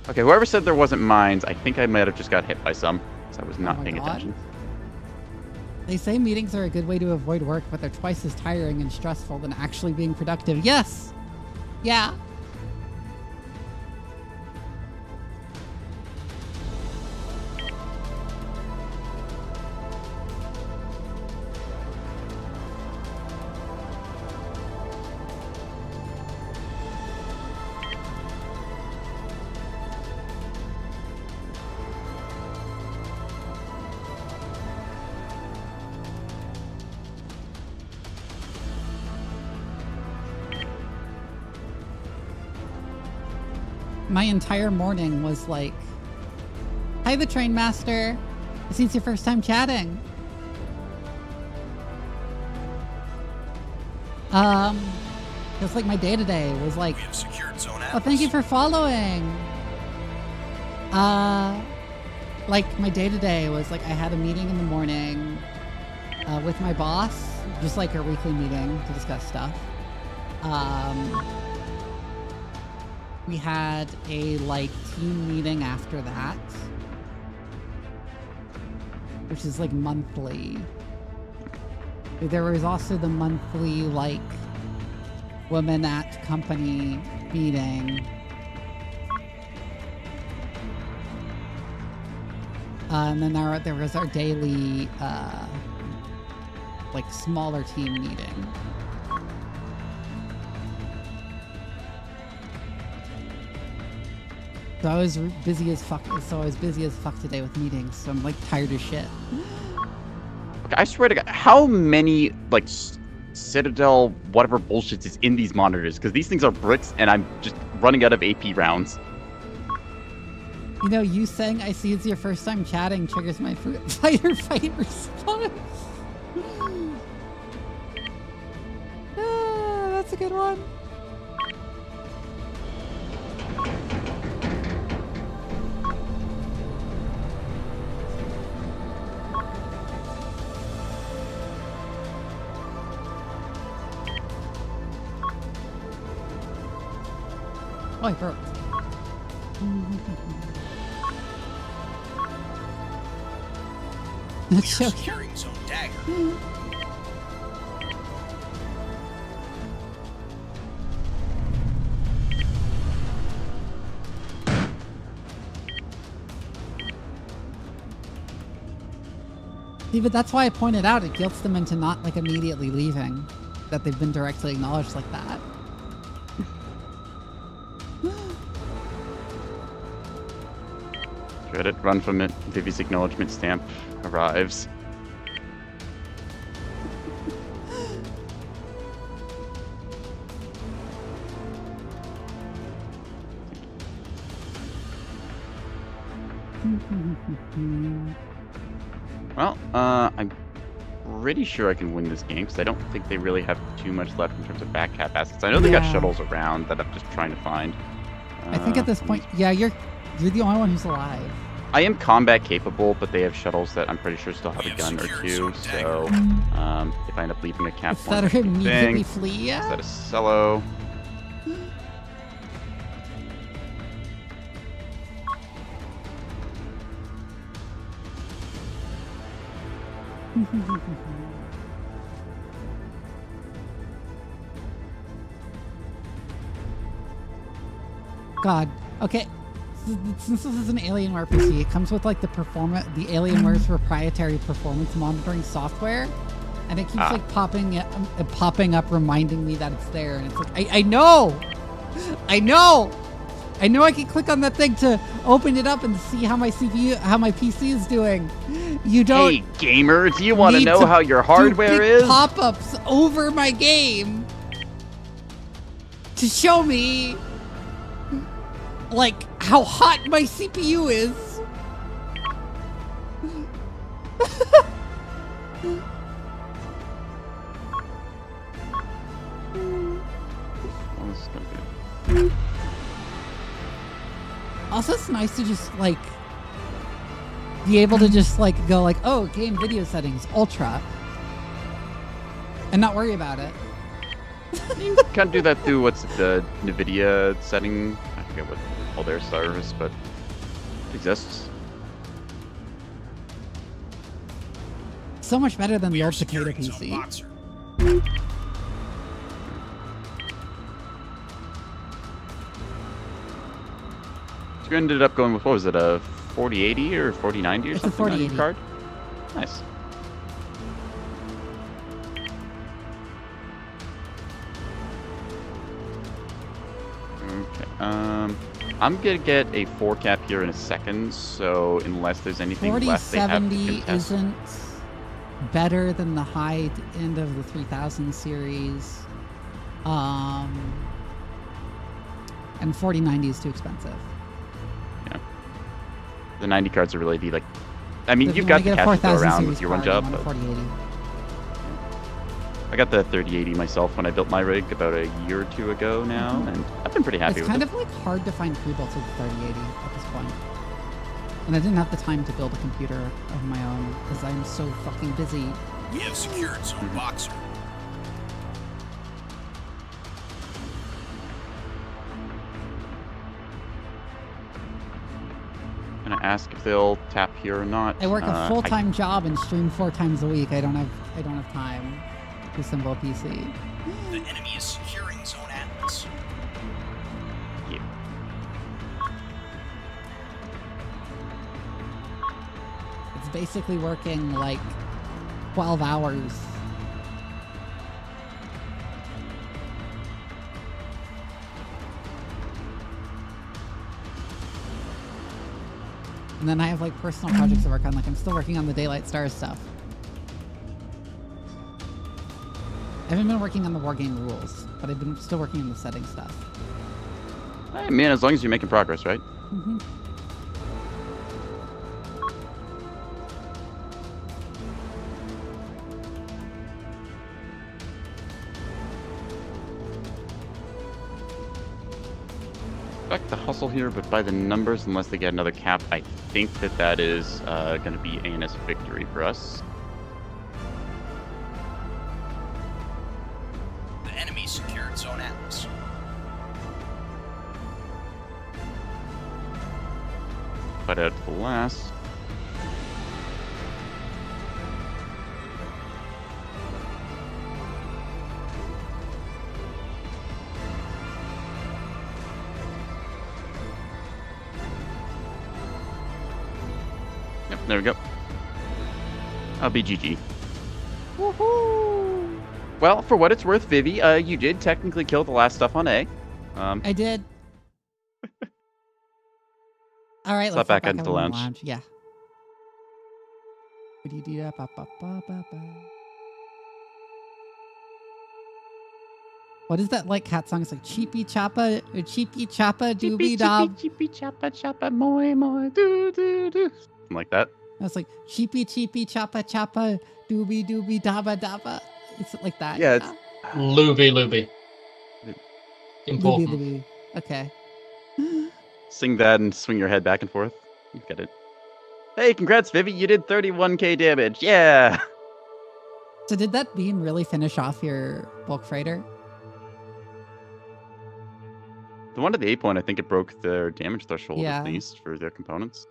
Okay, whoever said there wasn't mines, I think I might have just got hit by some, because I was not my paying God. attention. They say meetings are a good way to avoid work, but they're twice as tiring and stressful than actually being productive. Yes! Yeah. My entire morning was like, hi, the train master. I see it's your first time chatting. Just like my day-to-day was like, We have secured zone oh, thank you for following. Like my day-to-day was like, I had a meeting in the morning with my boss, just like our weekly meeting to discuss stuff. We had a like team meeting after that, which is like monthly. There was also the monthly like women at company meeting. And then there was our daily like smaller team meeting. So I was busy as fuck. So I was busy as fuck today with meetings. So I'm like tired as shit. Okay, I swear to God, how many like Citadel whatever bullshit is in these monitors? Because these things are bricks, and I'm just running out of AP rounds. You know, you saying I see it's your first time chatting triggers my fight response. That's a good one. Oh, I broke. That's okay. Securing zone dagger. See, but that's why I pointed out it guilts them into not like immediately leaving, that they've been directly acknowledged like that. Dread it, run from it. Vivi's acknowledgement stamp arrives. Well, I'm pretty sure I can win this game because I don't think they really have too much left in terms of back cap assets. I know they got shuttles around that I'm just trying to find. I think at this point, yeah, you're the only one who's alive. I am combat capable, but they have shuttles that I'm pretty sure still have a gun or two. So if I end up leaving a cap one, Instead of immediately flee, yeah. Instead of Cello. God. Okay. Since this is an Alienware PC, it comes with like the Alienware's proprietary performance monitoring software, and it keeps like popping up, reminding me that it's there. And it's like, I know, I can click on that thing to open it up and see how my PC is doing. You don't. Hey gamer, do you want to know how your hardware is? Pop-ups over my game to show me like how hot my CPU is. Also, it's nice to just like be able to just like go like, oh, game video settings ultra, and not worry about it. You can't do that through what's the NVIDIA setting. I forget what all their service, but it exists. so much better than the old potato securing zone PC. Boxer. So you ended up going with, what was it, a 4080 or 4090 or It's a something on your 4080. card? Nice. Okay, I'm gonna get a 4 cap here in a second, so unless there's anything left they have to 4070 contest. isn't better than the high end of the 3000 series. And 4090 is too expensive. Yeah. The 90 cards are really like, I mean, If you've you got wanna the get a cash to throw 4000 around series with your one card, job, you want a but 4080. I got the 3080 myself when I built my rig about a year or two ago now, and I've been pretty happy It's with kind it. of like hard to find pre-built with the 3080 at this point. And I didn't have the time to build a computer of my own because I'm so fucking busy. We have secured zone Boxer. Gonna ask if they'll tap here or not. I work a full-time job and stream 4 times a week. I don't have time to assemble a PC. The enemy is securing zone Atlas. Yeah. It's basically working like 12 hours. And then I have like personal projects to work on. Like I'm still working on the Daylight Stars stuff. I haven't been working on the wargame rules, but I've been still working on the setting stuff. Hey, man, as long as you're making progress, right? Mm-hmm. Expect the hustle here, but by the numbers, unless they get another cap, I think that is going to be ANS victory for us. The enemy secured zone Atlas. But at the last. Yep, there we go. I'll be GG. Woohoo! Well, for what it's worth, Vivi, you did technically kill the last stuff on A. I did. All right, Slap let's back back into out the in lounge. Yeah. What is that like cat song? It's like cheepy choppa or cheepy choppa doobie dob. Cheepy choppa choppa moi moi doo doo doo. Something like that. It's like cheepy cheepy choppa choppa doobie doobie daba daba. It's like that. Yeah, it's Luby. Doobie Important. doobie. Okay. sing that and swing your head back and forth. You get it. Hey, congrats, Vivi! You did 31k damage. Yeah. So did that beam really finish off your bulk freighter? The one at the 8 point, I think it broke their damage threshold Yeah. at least for their components.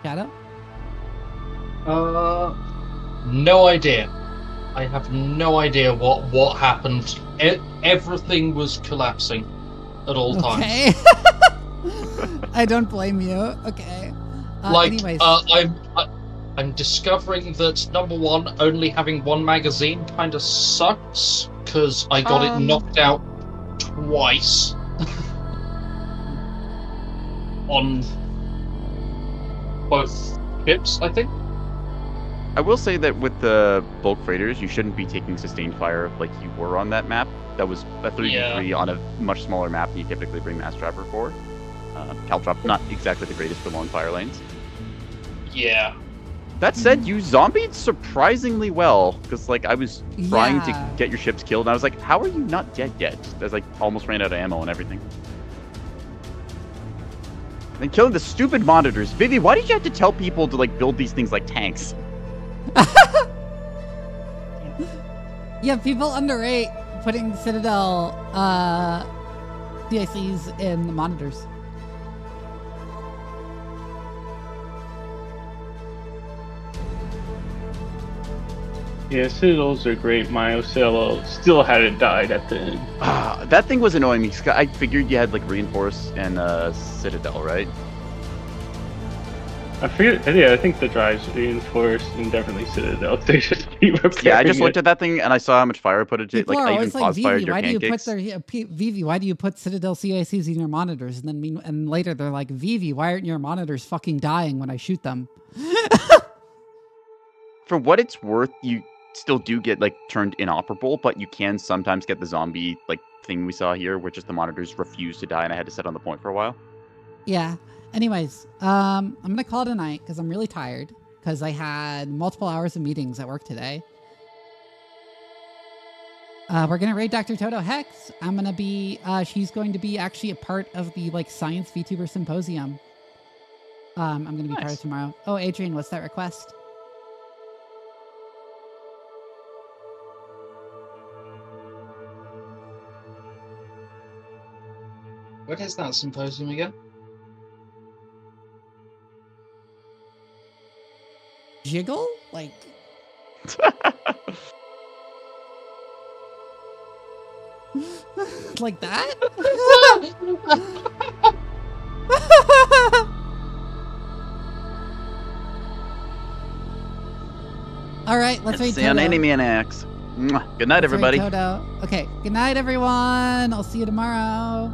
Shadow? No idea. I have no idea what happened. Everything was collapsing at all times. Okay. I don't blame you. Okay. Anyways. I'm discovering that number one, only having one magazine kind of sucks because I got it knocked out twice on both ships, I think. I will say that with the bulk freighters, you shouldn't be taking sustained fire like you were on that map. That was a 3v3 on a much smaller map than you typically bring Mass Trapper for. Caltrop, not exactly the greatest for long fire lanes. Yeah. That said, you zombied surprisingly well, because like I was trying to get your ships killed, and I was like, how are you not dead yet? I was like, almost ran out of ammo and everything. And then killing the stupid monitors. Vivi, why did you have to tell people to like build these things like tanks? Yeah, people underrate putting Citadel CICs in the monitors. Yeah, Citadels are great. My Ocello still hadn't died at the end. That thing was annoying me, 'cause I figured you had like Reinforce and Citadel, right? I figured, yeah, I think the drives Reinforced and definitely Citadel. They should be repairing Yeah, I just it. looked at that thing and I saw how much fire I put it. People Like are I even always like, paused fired Vivi, your why do you put pancakes. Vivi, why do you put Citadel CICs in your monitors? And then and later they're like, Vivi, why aren't your monitors fucking dying when I shoot them? For what it's worth, you still do get like turned inoperable, but you can sometimes get the zombie like thing we saw here, which is the monitors refuse to die, and I had to sit on the point for a while. Yeah. Anyways, I'm gonna call it a night because I'm really tired because I had multiple hours of meetings at work today. We're gonna raid Dr. Toto Hex. I'm gonna be she's going to be actually a part of the like Science VTuber Symposium. I'm gonna be part of tomorrow. Oh, Adrian, what's that request? What is that symposium again? Jiggle? Like like that? All right, let's raid Toto. Animaniacs. Good night, everybody. Toto. Okay, good night, everyone. I'll see you tomorrow.